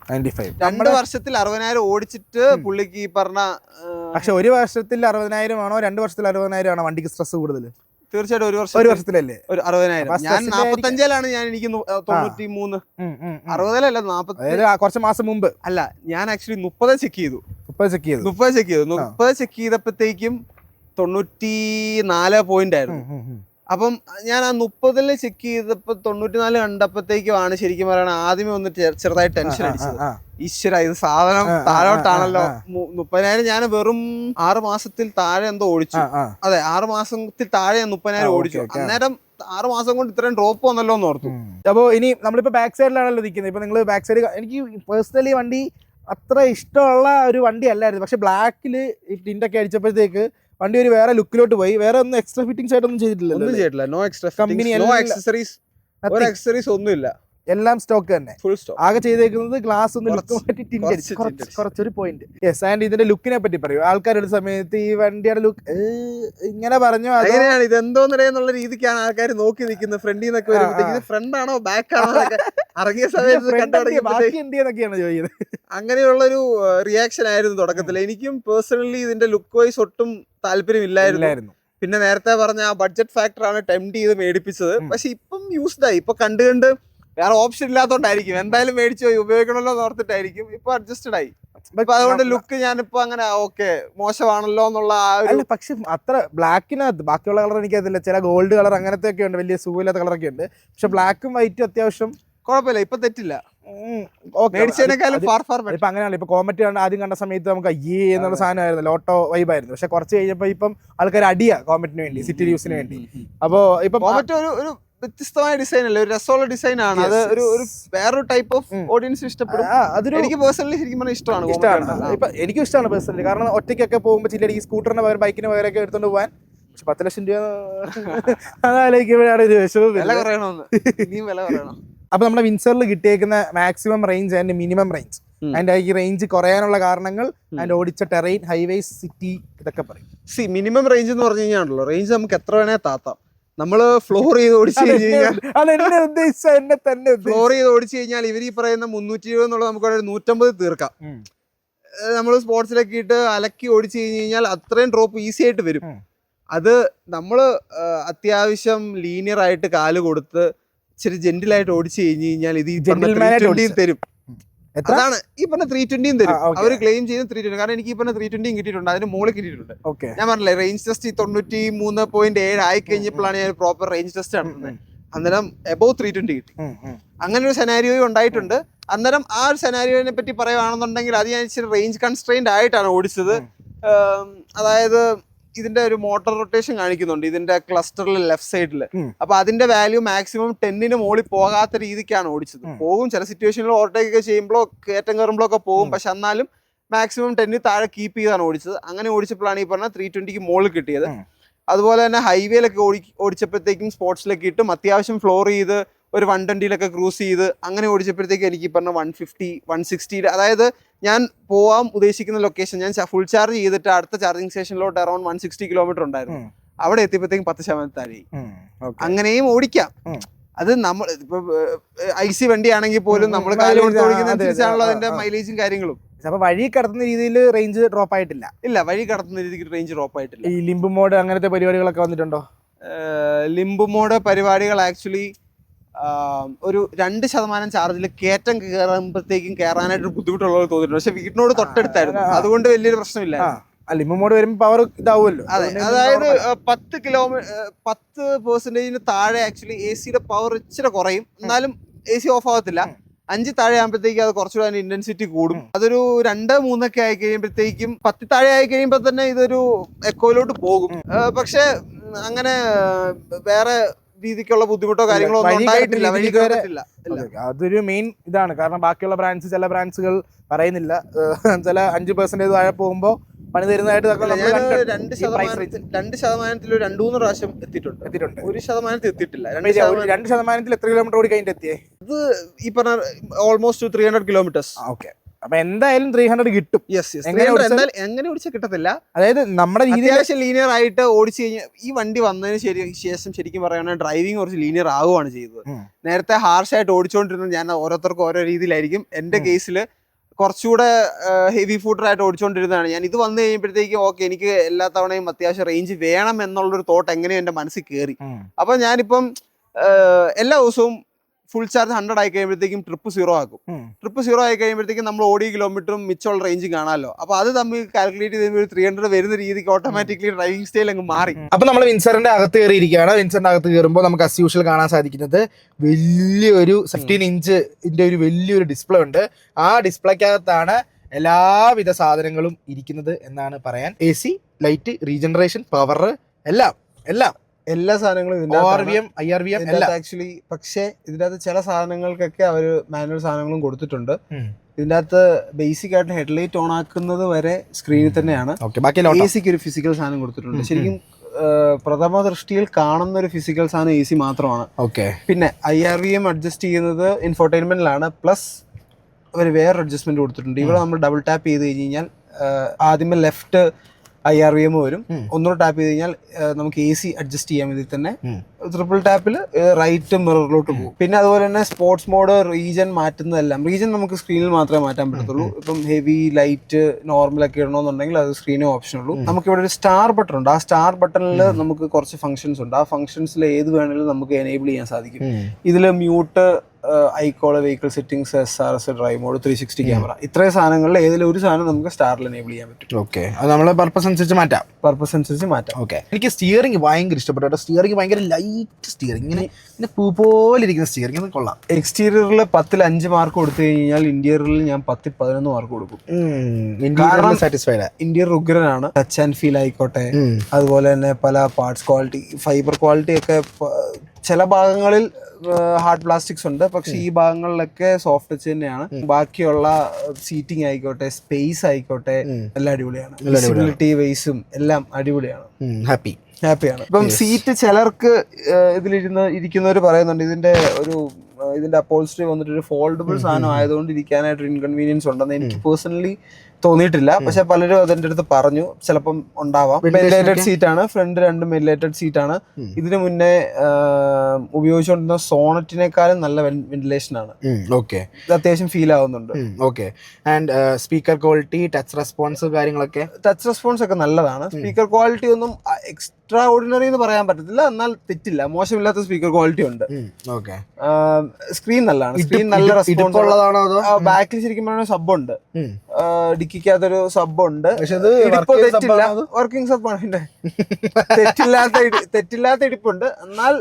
2 വർഷത്തിൽ 60,000 ഓടിച്ചിട്ട് പുള്ളിക്ക് ഈ പറഞ്ഞ. പക്ഷെ ഒരു വർഷത്തിൽ 60,000 ആണോ 2 വർഷത്തിൽ 60,000 ആണോ വണ്ടിക്ക് സ്ട്രെസ് കൂടുതൽ? തീർച്ചയായിട്ടും ഒരു വർഷത്തിലല്ലേ ഒരു 60,000. ഞാൻ 45-ലാണ്. ഞാൻ എനിക്ക് 93 60-ലല്ല 40, കുറച്ച് മാസം മുമ്പ്. അല്ല, ഞാൻ ആക്ച്വലി 30 ചെക്ക് ചെയ്തു. 30 ചെക്ക് ചെയ്തപ്പോഴത്തേക്കും 94 പോയിന്റ് ആയിരുന്നു. അപ്പം ഞാൻ ആ 30-ല് ചെക്ക് ചെയ്തപ്പോൾ 94 കണ്ടപ്പോഴത്തേക്കുമാണ് ശരിക്കും പറയണ ആദ്യമേ ഒന്ന് ചെറുതായി ടെൻഷൻ അടിച്ചത്. ഈശ്വര, ഇത് സാധനം താഴോട്ടാണല്ലോ. 30,000 ഞാൻ വെറും 6 മാസത്തിൽ താഴെ എന്തോ ഓടിച്ചു. അതെ, 6 മാസത്തിൽ താഴെ ഞാൻ 30,000 ഓടിച്ചു. അന്നേരം 6 മാസം കൊണ്ട് ഇത്രയും ഡ്രോപ്പ് വന്നല്ലോ എന്ന് ഓർത്തു. അപ്പോൾ ഇനി നമ്മളിപ്പോൾ ബാക്ക് സൈഡിലാണല്ലോ നിൽക്കുന്നത്. ഇപ്പൊ നിങ്ങൾ ബാക്ക് സൈഡ്, എനിക്ക് പേഴ്സണലി വണ്ടി അത്ര ഇഷ്ടമുള്ള ഒരു വണ്ടി അല്ലായിരുന്നു. പക്ഷെ ബ്ലാക്കിൽ ടിൻറ്റൊക്കെ അടിച്ചപ്പോഴത്തേക്ക് വണ്ടി ഒരു വേറെ ലുക്കിലോട്ട് പോയി. വേറെ ഒന്നും എക്സ്ട്രാ ഫിറ്റിംഗ്സ് ആയിട്ടൊന്നും ചെയ്തിട്ടില്ല. No extra company, no accessories, ഒരു ആക്സസറീസ് ഒന്നുമില്ല. എല്ലാം സ്റ്റോക്ക് തന്നെ. Full stock. ആകെ ചെയ്തേക്കുന്നത് ഗ്ലാസ് ഒന്ന് ലുക്ക് മാറ്റി കുറച്ചൊരു പോയിന്റ്. യെസ്, ആൻഡ് ഇതിന്റെ ലുക്കിനെ പറ്റി പറയൂ. ആൾക്കാരുടെ സമയത്ത് ഈ വണ്ടിയുടെ ലുക്ക് ഇങ്ങനെ പറഞ്ഞു, അങ്ങനെയാണ് ഇത് എന്തോന്നുള്ള രീതിക്കാണ് ആൾക്കാർ നോക്കി നിൽക്കുന്നത്. ഫ്രണ്ടിൽ നിന്നൊക്കെ വരുമ്പോഴത്തേക്ക് ഇത് ഫ്രണ്ട് ആണോ ബാക്ക് ആണോ ഇറങ്ങിയ സമയത്ത് ബാക്കി എന്തിയെന്നൊക്കെയാണ് ചോദിക്കുന്നത്. അങ്ങനെയുള്ളൊരു റിയാക്ഷൻ ആയിരുന്നു തുടക്കത്തിൽ. എനിക്കും പേഴ്സണലി ഇതിന്റെ ലുക്ക് വൈസ് ഒട്ടും താല്പര്യമില്ലായിരുന്നു. പിന്നെ നേരത്തെ പറഞ്ഞ ആ ബഡ്ജറ്റ് ഫാക്ടറാണ് ടെംപ്റ്റ് ചെയ്ത് മേടിപ്പിച്ചത്. പക്ഷെ ഇപ്പം യൂസ്ഡ് ആയി. ഇപ്പൊ കണ്ട് വേറെ ഓപ്ഷൻ ഇല്ലാത്തോണ്ടായിരിക്കും, എന്തായാലും മേടിച്ചു പോയി ഉപയോഗിക്കണമല്ലോ എന്ന് ഓർത്തിട്ടായിരിക്കും ഇപ്പൊ അഡ്ജസ്റ്റഡ് ആയി. ഇപ്പൊ അതുകൊണ്ട് ലുക്ക് ഞാനിപ്പോ അങ്ങനെ ഓക്കെ മോശമാണല്ലോ എന്നുള്ള ആ ഒരു. പക്ഷെ അത്ര ബ്ലാക്കിനകത്ത് ബാക്കിയുള്ള കളർ എനിക്കതില്ല. ചില ഗോൾഡ് കളർ അങ്ങനത്തെ ഒക്കെ ഉണ്ട്, വലിയ സുഖമില്ലാത്ത കളറൊക്കെ ഉണ്ട്. പക്ഷെ ബ്ലാക്കും വൈറ്റും അത്യാവശ്യം കുഴപ്പമില്ല, ഇപ്പൊ തെറ്റില്ല. മേടിച്ചതിനേക്കാളും ഫാർ ഇപ്പൊ അങ്ങനെയാണ്. ഇപ്പൊ കോമറ്റ് ആദ്യം കണ്ട സമയത്ത് നമുക്ക് അയ്യേ എന്നുള്ള സാധനമായിരുന്നു, ലോട്ടോ വൈബായിരുന്നു. പക്ഷെ കുറച്ച് കഴിഞ്ഞപ്പോ ഇപ്പം ആൾക്കാർ അടിയാ കോമറ്റിന് വേണ്ടി, സിറ്റി യൂസിന് വേണ്ടി. അപ്പൊ ഇപ്പൊ കോമറ്റ് ഒരു വ്യത്യസ്തമായ ഡിസൈൻ അല്ലേ, ഒരു രസമുള്ള ഡിസൈൻ ആണ്. അത് ഒരു വേറൊരു ടൈപ്പ് ഓഫ് ഓഡിയൻസ് ഇഷ്ടപ്പെടും. എനിക്ക് പേഴ്സണലി ശരിക്കും പറഞ്ഞാൽ ഇഷ്ടമാണ്. ഇപ്പൊ എനിക്കും ഇഷ്ടമാണ് പേഴ്സണലി. കാരണം ഒറ്റയ്ക്കൊക്കെ പോകുമ്പോൾ ചില ഈ സ്കൂട്ടറിന് പകരം ബൈക്കിന് പകരമൊക്കെ എടുത്തോണ്ട് പോകാൻ 10 ലക്ഷം രൂപ അതാലോചിക്കുമ്പോഴാണ് ഒരു വിഷമം. അപ്പൊ നമ്മുടെ വിൻസറിൽ കിട്ടിയേക്കുന്ന maximum range and minimum range, അതിന്റെ ഈ റേഞ്ച് കുറയാനുള്ള കാരണങ്ങൾ, അതിന്റെ ഓടിച്ച ടെറൈൻ, ഹൈവേസ്, സിറ്റി, ഇതൊക്കെ പറയും. മിനിമം റേഞ്ച് എന്ന് പറഞ്ഞു കഴിഞ്ഞാണല്ലോ, റേഞ്ച് നമുക്ക് എത്ര വേണേ താത്താം. നമ്മള് ഫ്ലോർ ചെയ്ത് ഓടിച്ചു കഴിഞ്ഞാൽ ഇവർ ഈ പറയുന്ന 320 എന്നുള്ളത് നമുക്ക് 150 തീർക്കാം. നമ്മൾ സ്പോർട്സിലൊക്കെ ഇട്ട് അലക്കി ഓടിച്ചു കഴിഞ്ഞാൽ അത്രയും ഡ്രോപ്പ് ഈസി ആയിട്ട് വരും. അത് നമ്മൾ അത്യാവശ്യം ലീനിയർ ആയിട്ട് കാല് കൊടുത്ത് ഇച്ചിരി ജെന്റിലായിട്ട് ഓടിച്ചു കഴിഞ്ഞാൽ ഇത് 320 തരും. അതാണ് ഈ പറഞ്ഞ 320 തരും. അവർ ക്ലെയിം ചെയ്ത് 320. കാരണം എനിക്ക് ഈ പറഞ്ഞ 320 കിട്ടിയിട്ടുണ്ട്, അതിന് മുകളിൽ കിട്ടിയിട്ടുണ്ട്. ഞാൻ പറഞ്ഞില്ലേ, റേഞ്ച് ടെസ്റ്റ് 93.7 ആയി കഴിഞ്ഞപ്പോഴാണ് ഞാൻ പ്രോപ്പർ റേഞ്ച് ടെസ്റ്റ് നടത്തുന്നത്. അന്നേരം എബോവ് 320 കിട്ടി. അങ്ങനെ ഒരു സെനാരിയോ ഉണ്ടായിട്ടുണ്ട്. അന്നേരം ആ ഒരു സെനാരിയോനെ പറ്റി പറയുകയാണെന്നുണ്ടെങ്കിൽ അത് ഞാൻ ഇച്ചിരി റേഞ്ച് കൺസ്ട്രെയിൻഡ് ആയിട്ടാണ് ഓടിച്ചത്. അതായത് ഇതിന്റെ ഒരു മോട്ടോർ റൊട്ടേഷൻ കാണിക്കുന്നുണ്ട് ഇതിന്റെ ക്ലസ്റ്ററിൽ ലെഫ്റ്റ് സൈഡിൽ. അപ്പൊ അതിന്റെ വാല്യൂ മാക്സിമം 10-ന് മുകളിൽ പോകാത്ത രീതിക്കാണ് ഓടിച്ചത്. പോകും ചില സിറ്റുവേഷനിൽ ഓവർടേക്ക് ഒക്കെ ചെയ്യുമ്പോഴോ കയറ്റം കയറുമ്പോഴോ ഒക്കെ പോകും. പക്ഷെ എന്നാലും മാക്സിമം 10-ന് താഴെ കീപ്പ് ചെയ്താണ് ഓടിച്ചത്. അങ്ങനെ ഓടിച്ചപ്പോഴാണ് ഈ പറഞ്ഞ 320ക്ക് മുകളിൽ കിട്ടിയത്. അതുപോലെ തന്നെ ഹൈവേയിലൊക്കെ ഓടിച്ചപ്പോഴത്തേക്കും സ്പോർട്സിലൊക്കെ ഇട്ടും അത്യാവശ്യം ഫ്ലോർ ചെയ്ത് ഒരു 120-ലൊക്കെ ക്രൂസ് ചെയ്ത് അങ്ങനെ ഓടിച്ചപ്പോഴത്തേക്കും എനിക്ക് പറഞ്ഞ 150, 160, അതായത് ഞാൻ പോവാൻ ഉദ്ദേശിക്കുന്ന ലൊക്കേഷൻ ഞാൻ ഫുൾ ചാർജ് ചെയ്തിട്ട് അടുത്ത ചാർജിങ് സ്റ്റേഷനിലോട്ട് അറൌണ്ട് 160 കിലോമീറ്റർ ഉണ്ടായിരുന്നു. അവിടെ എത്തിയപ്പോഴത്തേക്കും 10% താഴെ. അങ്ങനെയും ഓടിക്കാം. അത് നമ്മൾ ഇപ്പൊ IC വണ്ടിയാണെങ്കിൽ പോലും നമ്മൾ കാല് കൊടുത്ത് ഓടിക്കുന്നതനുസരിച്ചാണല്ലോ അതിന്റെ മൈലേജും കാര്യങ്ങളും. അപ്പൊ വഴി കടത്തുന്ന രീതിയിൽ റേഞ്ച് ഡ്രോപ്പ് ആയിട്ടില്ല. ഇല്ല, വഴി കടത്തുന്ന രീതിക്ക് റേഞ്ച് ഡ്രോപ്പ് ആയിട്ടില്ല. ഈ ലിംബ് മോഡ് അങ്ങനത്തെ പരിപാടികളൊക്കെ വന്നിട്ടുണ്ടോ? ലിംബ് മോഡ് പരിപാടികൾ ആക്ച്വലി ഒരു 2% ചാർജിൽ കയറ്റം കയറുമ്പോഴത്തേക്കും കയറാനായിട്ട് ബുദ്ധിമുട്ടുള്ളത് തോന്നിയിട്ടുണ്ട്. പക്ഷെ വീട്ടിനോട് തൊട്ടടുത്തായിരുന്നു, അതുകൊണ്ട് വലിയൊരു പ്രശ്നമില്ല. ലിംബ് മോഡ് വരുമ്പോൾ പവർ ഇതാവുമല്ലോ. അതെ, അതായത് 10% താഴെ ആക്ച്വലി AC-യുടെ പവർ ഇച്ചിരി കുറയും, എന്നാലും AC ഓഫ് ആവത്തില്ല. 5 താഴെ ആകുമ്പോഴത്തേക്കും അത് കുറച്ചുകൂടെ അതിന്റെ ഇന്റൻസിറ്റി കൂടും. അതൊരു 2-3 ഒക്കെ ആയി കഴിയുമ്പോഴത്തേക്കും 10 താഴെ ആയി കഴിയുമ്പോൾ തന്നെ ഇതൊരു എക്കോയിലോട്ട് പോകും. പക്ഷെ അങ്ങനെ വേറെ രീതിക്കുള്ള ബുദ്ധിമുട്ടോ കാര്യങ്ങളോ ഒന്നും ഉണ്ടായിട്ടില്ല. അതൊരു മെയിൻ ഇതാണ്. കാരണം ബാക്കിയുള്ള ബ്രാൻഡ്സ്, ചില ബ്രാൻഡ്സുകൾ പറയുന്നില്ല, ചില 5% താഴെ പോകുമ്പോ പണി തരുന്നതായിട്ട് 2% 2-3 പ്രാവശ്യം എത്തിയിട്ടുണ്ട്. 1% എത്തിയിട്ടില്ല. 2% എത്ര കിലോമീറ്റർ ഓടി കഴിഞ്ഞിട്ട് എത്തിയേ? ഇത് ഈ പറഞ്ഞ ഓൾമോസ്റ്റ് 300 കിലോമീറ്റേഴ്സ്. ഓക്കെ, അപ്പൊ എന്തായാലും 300 കിട്ടും. എങ്ങനെ ഓടിച്ചാൽ കിട്ടത്തില്ല. അതായത് നമ്മുടെ അത്യാവശ്യം ലീനിയർ ആയിട്ട് ഓടിച്ചു കഴിഞ്ഞാൽ ഈ വണ്ടി വന്നതിന് ശേഷം ശരിക്കും പറയുകയാണെങ്കിൽ ഡ്രൈവിംഗ് കുറച്ച് ലീനിയർ ആവുകയാണ് ചെയ്തത്. നേരത്തെ ഹാർഷായിട്ട് ഓടിച്ചുകൊണ്ടിരുന്നത് ഞാൻ ഓരോരുത്തർക്കും ഓരോ രീതിയിലായിരിക്കും. എന്റെ കേസിൽ കുറച്ചുകൂടെ ഹെവി ഫൂട്ടറായിട്ട് ഓടിച്ചുകൊണ്ടിരുന്നതാണ് ഞാൻ. ഇത് വന്നു കഴിയുമ്പോഴത്തേക്കും ഓക്കെ, എനിക്ക് എല്ലാ തവണയും അത്യാവശ്യം റേഞ്ച് വേണം എന്നുള്ളൊരു തോട്ട് എങ്ങനെയും എന്റെ മനസ്സിൽ കയറി. അപ്പൊ ഞാനിപ്പം എല്ലാ ദിവസവും ഫുൾ ചാർജ് 100 ആയി കഴിയുമ്പോഴത്തേക്കും ട്രിപ്പ് 0 ആക്കും. ട്രിപ്പ് 0 ആയി കഴിയുമ്പോഴത്തേക്കും നമ്മൾ ഓടിയ കിലോമീറ്ററും മിച്ചമുള്ള റേഞ്ച് കാണാമല്ലോ. അപ്പൊ അത് തമ്മിൽ കാൽക്കുലേറ്റ് ചെയ്യുമ്പോൾ 300 വരുന്ന രീതിക്ക് ഓട്ടോമാറ്റിക്കലി ഡ്രൈവിംഗ് സ്റ്റൈൽ അങ്ങ് മാറി. അപ്പൊ നമ്മൾ വിൻസറിന്റെ അകത്ത് കയറിയിരിക്കുകയാണ്. വിൻസറിന്റെ അകത്ത് കയറുമ്പോൾ നമുക്ക് അസ് യൂഷ്വൽ കാണാൻ സാധിക്കുന്നത് വലിയൊരു 15 ഇഞ്ചിന്റെ ഒരു വലിയൊരു ഡിസ്പ്ലേ ഉണ്ട്. ആ ഡിസ്പ്ലേക്കകത്താണ് എല്ലാവിധ സാധനങ്ങളും ഇരിക്കുന്നത് എന്നാണ് പറയാൻ. AC, ലൈറ്റ്, റീജനറേഷൻ, പവർ, എല്ലാ സാധനങ്ങളും ഇതിന്റെ ആക്ച്വലി. പക്ഷേ ഇതിന്റെ അകത്ത് ചില സാധനങ്ങൾക്കൊക്കെ അവര് മാനുവൽ സാധനങ്ങളും കൊടുത്തിട്ടുണ്ട്. ഇതിന്റെ അകത്ത് ബേസിക് ആയിട്ട് ഹെഡ്ലൈറ്റ് ഓൺ ആക്കുന്നത് വരെ സ്ക്രീനിൽ തന്നെയാണ്. AC-ക്ക് ഒരു ഫിസിക്കൽ സാധനം കൊടുത്തിട്ടുണ്ട്. ശരിക്കും പ്രഥമ ദൃഷ്ടിയിൽ കാണുന്ന ഒരു ഫിസിക്കൽ സാധനം AC മാത്രമാണ്. പിന്നെ IRVM അഡ്ജസ്റ്റ് ചെയ്യുന്നത് ഇൻഫോർടൈൻമെന്റിലാണ്. പ്ലസ് അവർ വേറെ അഡ്ജസ്റ്റ്മെന്റ് കൊടുത്തിട്ടുണ്ട്. ഇവിടെ നമ്മൾ ഡബിൾ ടാപ്പ് ചെയ്ത് കഴിഞ്ഞ് കഴിഞ്ഞാൽ ആദ്യമേ ലെഫ്റ്റ് IRVM വരും. ഒന്നുകൂടെ ടാപ്പ് ചെയ്ത് കഴിഞ്ഞാൽ നമുക്ക് AC അഡ്ജസ്റ്റ് ചെയ്യാം. ഇതിൽ തന്നെ ട്രിപ്പിൾ ടാപ്പിൽ റൈറ്റ് മിററിലോട്ട് പോകും. പിന്നെ അതുപോലെ തന്നെ സ്പോർട്സ് മോഡ്, റീജൻ മാറ്റുന്നതെല്ലാം റീജൻ നമുക്ക് സ്ക്രീനിൽ മാത്രമേ മാറ്റാൻ പറ്റത്തുള്ളൂ. ഇപ്പം ഹെവി, ലൈറ്റ്, നോർമൽ ഒക്കെ ഇടണമെന്നുണ്ടെങ്കിൽ അത് സ്ക്രീനും ഓപ്ഷൻ ഉള്ളൂ. നമുക്ക് ഇവിടെ ഒരു സ്റ്റാർ ബട്ടൺ ഉണ്ട്. ആ സ്റ്റാർ ബട്ടണിൽ നമുക്ക് കുറച്ച് ഫംഗ്ഷൻസ് ഉണ്ട്. ആ ഫംഗ്ഷൻസിൽ ഏത് വേണമെങ്കിലും നമുക്ക് എനേബിൾ ചെയ്യാൻ സാധിക്കും. ഇതിൽ മ്യൂട്ട്, ഐക്കോള്, vehicle settings, SRS, drive mode, 360 camera, ഇത്രയും സാധനങ്ങളിൽ ഏതെങ്കിലും ഒരു സാധനം നമുക്ക് സ്റ്റാറിൽ എനേബിൾ ചെയ്യാൻ പറ്റും. ഓക്കെ, അത് നമ്മളെ പർപ്പസ് അനുസരിച്ച് മാറ്റാം. ഓക്കെ, എനിക്ക് സ്റ്റിയറിംഗ് ഭയങ്കര ഇഷ്ടപ്പെട്ടു. സ്റ്റിയറിംഗ് ഭയങ്കര ലൈറ്റ് സ്റ്റിയറിംഗ്, ഇങ്ങനെ പൂ പോലെ ഇരിക്കുന്ന സ്റ്റിയറിംഗ് കൊള്ളാം. എക്സ്റ്റീരിയറിൽ 10-ൽ 5 മാർക്ക് കൊടുത്തു കഴിഞ്ഞാൽ ഇന്റീരിയറിൽ ഞാൻ 10-11 മാർക്ക് കൊടുക്കും. ഇന്റീരിയർ ഉഗ്രനാണ്. ടച്ച് ആൻഡ് ഫീൽ ആയിക്കോട്ടെ, അതുപോലെ തന്നെ പല പാർട്സ് ക്വാളിറ്റി, ഫൈബർ ക്വാളിറ്റി ഒക്കെ ചില ഭാഗങ്ങളിൽ ഹാർഡ് പ്ലാസ്റ്റിക്സ് ഉണ്ട്. പക്ഷെ ഈ ഭാഗങ്ങളിലൊക്കെ സോഫ്റ്റ് ടച്ച് തന്നെയാണ്. ബാക്കിയുള്ള സീറ്റിംഗ് ആയിക്കോട്ടെ, സ്പേസ് ആയിക്കോട്ടെ, എല്ലാം അടിപൊളിയാണ്. വിസിബിലിറ്റി വൈസും എല്ലാം അടിപൊളിയാണ്. ഹാപ്പിയാണ്. ഇപ്പം സീറ്റ് ചിലർക്ക് ഇരിക്കുന്നവർ പറയുന്നുണ്ട് ഇതിന്റെ അപ്പോൾസ്ട്രി വന്നിട്ട് ഒരു ഫോൾഡബിൾ സാധനം ആയതുകൊണ്ട് ഇരിക്കാനായിട്ട് ഇൻകൺവീനിയൻസ് ഉണ്ടെന്ന് എനിക്ക് പേഴ്സണലി തോന്നിയിട്ടില്ല. പക്ഷെ പലരും അതിന്റെ അടുത്ത് പറഞ്ഞു ചിലപ്പം ഉണ്ടാവാം. വെന്റിലേറ്റഡ് സീറ്റാണ്, ഫ്രണ്ട് 2 വെന്റിലേറ്റഡ് സീറ്റാണ്. ഇതിനു മുന്നേ ഉപയോഗിച്ചുകൊണ്ടിരുന്ന സോണറ്റിനേക്കാളും നല്ല വെന്റിലേഷൻ ആണ്. ഓക്കെ, ഇത് അത്യാവശ്യം ഫീൽ ആവുന്നുണ്ട്. Okay, and speaker quality, touch response കാര്യങ്ങളൊക്കെ? ടച്ച് റെസ്പോൺസ് ഒക്കെ നല്ലതാണ്. സ്പീക്കർ ക്വാളിറ്റി ഒന്നും എക്സ്ട്രാ ഓർഡിനറി എന്ന് പറയാൻ പറ്റത്തില്ല, എന്നാൽ തെറ്റില്ല, മോശമില്ലാത്ത സ്പീക്കർ ക്വാളിറ്റി ഉണ്ട്. സ്ക്രീൻ നല്ലതാണ്. സ്ക്രീൻ നല്ല റെസ്പോൺസ് ഉള്ളതാണോ? അതോ ബാക്കിൽ ശരിക്കും പറഞ്ഞ സബ് ഉണ്ട്, ഡിക്കിക്കകത്തൊരു സബ് ഉണ്ട്. തെറ്റില്ല, വർക്കിംഗ് സബാണ്. തെറ്റില്ലാത്ത ഇടിപ്പുണ്ട്. എന്നാൽ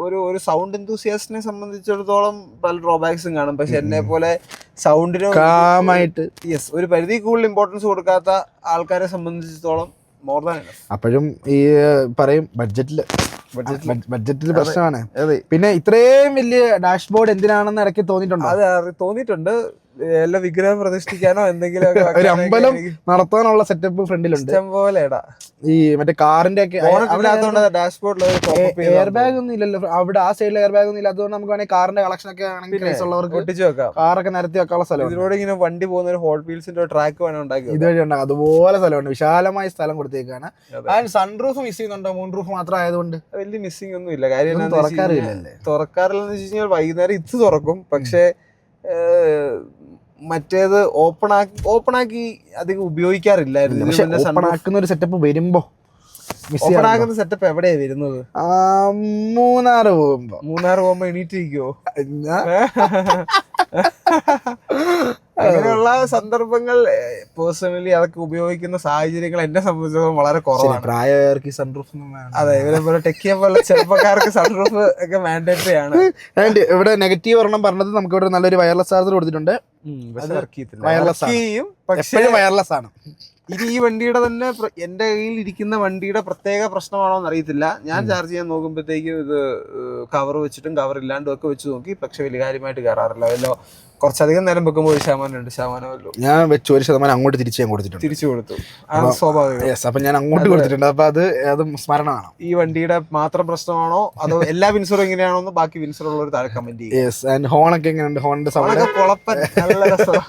ഒരു സൗണ്ട് എന്തൂസിയാസ്റ്റിനെ സംബന്ധിച്ചിടത്തോളം പല ഡ്രോബാക്സും കാണും. പക്ഷെ എന്നെ പോലെ സൗണ്ടിന് ഒരു പരിധി കൂടുതൽ ഇമ്പോർട്ടൻസ് കൊടുക്കാത്ത ആൾക്കാരെ സംബന്ധിച്ചിടത്തോളം മോർ ദാൻ എനഫ്. അപ്പോഴും ഈ പറയും ബഡ്ജറ്റിൽ പ്രശ്നമാണ്. പിന്നെ ഇത്രയും വലിയ ഡാഷ്ബോർഡ് എന്തിനാണെന്ന് ഇടയ്ക്ക് തോന്നിയിട്ടുണ്ടോ? അത് തോന്നിയിട്ടുണ്ട്. എല്ലാ വിഗ്രഹം പ്രതിഷ്ഠിക്കാനോ എന്തെങ്കിലും ഒരു അമ്പലം നടത്താനുള്ള സെറ്റപ്പ് ഫ്രണ്ടിലുണ്ട്. ഇഷ്ടം പോലെ ഇടാ. ഈ മറ്റേ കാറിന്റെ ഒക്കെ ഡാഷ്ബോർഡിൽ എയർ ബാഗ് ഒന്നും ഇല്ലല്ലോ അവിടെ, ആ സൈഡിൽ എയർ ബാഗ് ഒന്നും ഇല്ലാത്തതുകൊണ്ട് നമുക്ക് വേണമെങ്കിൽ കാറിന്റെ കളക്ഷൻ ഒക്കെ ആണെങ്കിൽ ഉള്ളവർക്ക് ഒട്ടിച്ചു വെക്കാം. കാറൊക്കെ നിരത്തി വെക്കാനുള്ള സ്ഥലം. ഇതിലൂടെ ഇങ്ങനെ വണ്ടി പോകുന്ന ഒരു ഹോട്ട് വീൽസിന്റെ ട്രാക്ക് വേണം ഉണ്ടാക്കി. ഇതുവഴി ഉണ്ടാകും അതുപോലെ സ്ഥലമുണ്ട്, വിശാലമായ സ്ഥലം കൊടുത്തേക്കാണ്. സൺറൂഫ് മിസ് ചെയ്യുന്നുണ്ടോ? മൂൺ റൂഫ് മാത്രം ആയതുകൊണ്ട് വലിയ മിസ്സിംഗ് ഒന്നും ഇല്ല. കാര്യം തുറക്കാറില്ലല്ലേ? തുറക്കാറില്ലെന്ന് വെച്ച് കഴിഞ്ഞാൽ വൈകുന്നേരം ഇത് തുറക്കും, പക്ഷെ മറ്റേത് ഓപ്പൺ ആക്കി അധികം ഉപയോഗിക്കാറില്ലായിരുന്നു. ആക്കുന്ന ഒരു സെറ്റപ്പ് വരുമ്പോ ഓപ്പൺ ആക്കുന്ന സെറ്റപ്പ് എവിടെയാ വരുന്നത്? മൂന്നാറ് പോകുമ്പോ എണീറ്റിരിക്കുവോ? അങ്ങനെയുള്ള സന്ദർഭങ്ങൾ പേഴ്സണലി അതൊക്കെ ഉപയോഗിക്കുന്ന സാഹചര്യങ്ങൾ എന്നെ സംബന്ധിച്ചിടത്തോളം വളരെ കുറവാണ്. പ്രായമായവർക്ക് സൺറൂഫ്. അതെ, ഇവരെ പോലെ ടെക്കിയെ പോലെ ചെറുപ്പക്കാർക്ക് സൺറൂഫ് ഒക്കെ മാൻഡേറ്ററി ആണ്. ഇവിടെ നെഗറ്റീവ് ഒരെണ്ണം പറഞ്ഞത് നമുക്ക് ഇവിടെ നല്ലൊരു വയർലെസ് ചാർജർ കൊടുത്തിട്ടുണ്ട്. വയർലെസ് ആണ്. ഇത് ഈ വണ്ടിയുടെ തന്നെ എന്റെ കയ്യിൽ ഇരിക്കുന്ന വണ്ടിയുടെ പ്രത്യേക പ്രശ്നമാണോ എന്ന് അറിയത്തില്ല. ഞാൻ ചാർജ് ചെയ്യാൻ നോക്കുമ്പോഴത്തേക്കും ഇത് കവർ വെച്ചിട്ടും കവർ ഇല്ലാണ്ടും ഒക്കെ വെച്ച് നോക്കി, പക്ഷെ വലിയ കാര്യമായിട്ട് കയറാറില്ല. വല്ലോ കുറച്ചധികം നേരം വെക്കുമ്പോൾ 1% 2% ഞാൻ വെച്ചു. 1% അങ്ങോട്ട് തിരിച്ചു കൊടുത്തു. അത് സ്വാഭാവികം. അപ്പൊ ഞാൻ അങ്ങോട്ട് കൊടുത്തിട്ടുണ്ട്. അപ്പൊ അത് സ്മരണ വേണം. ഈ വണ്ടിയുടെ മാത്രം പ്രശ്നമാണോ അതോ എല്ലാ വിൻസറും എങ്ങനെയാണോ എന്ന് ബാക്കി വിൻസറുള്ളവർ താഴെ കമന്റ് ചെയ്യും. ഹോണൊക്കെ എങ്ങനെയുണ്ട്? ഹോണിന്റെ സൗണ്ട് കുഴപ്പം, നല്ല രസം.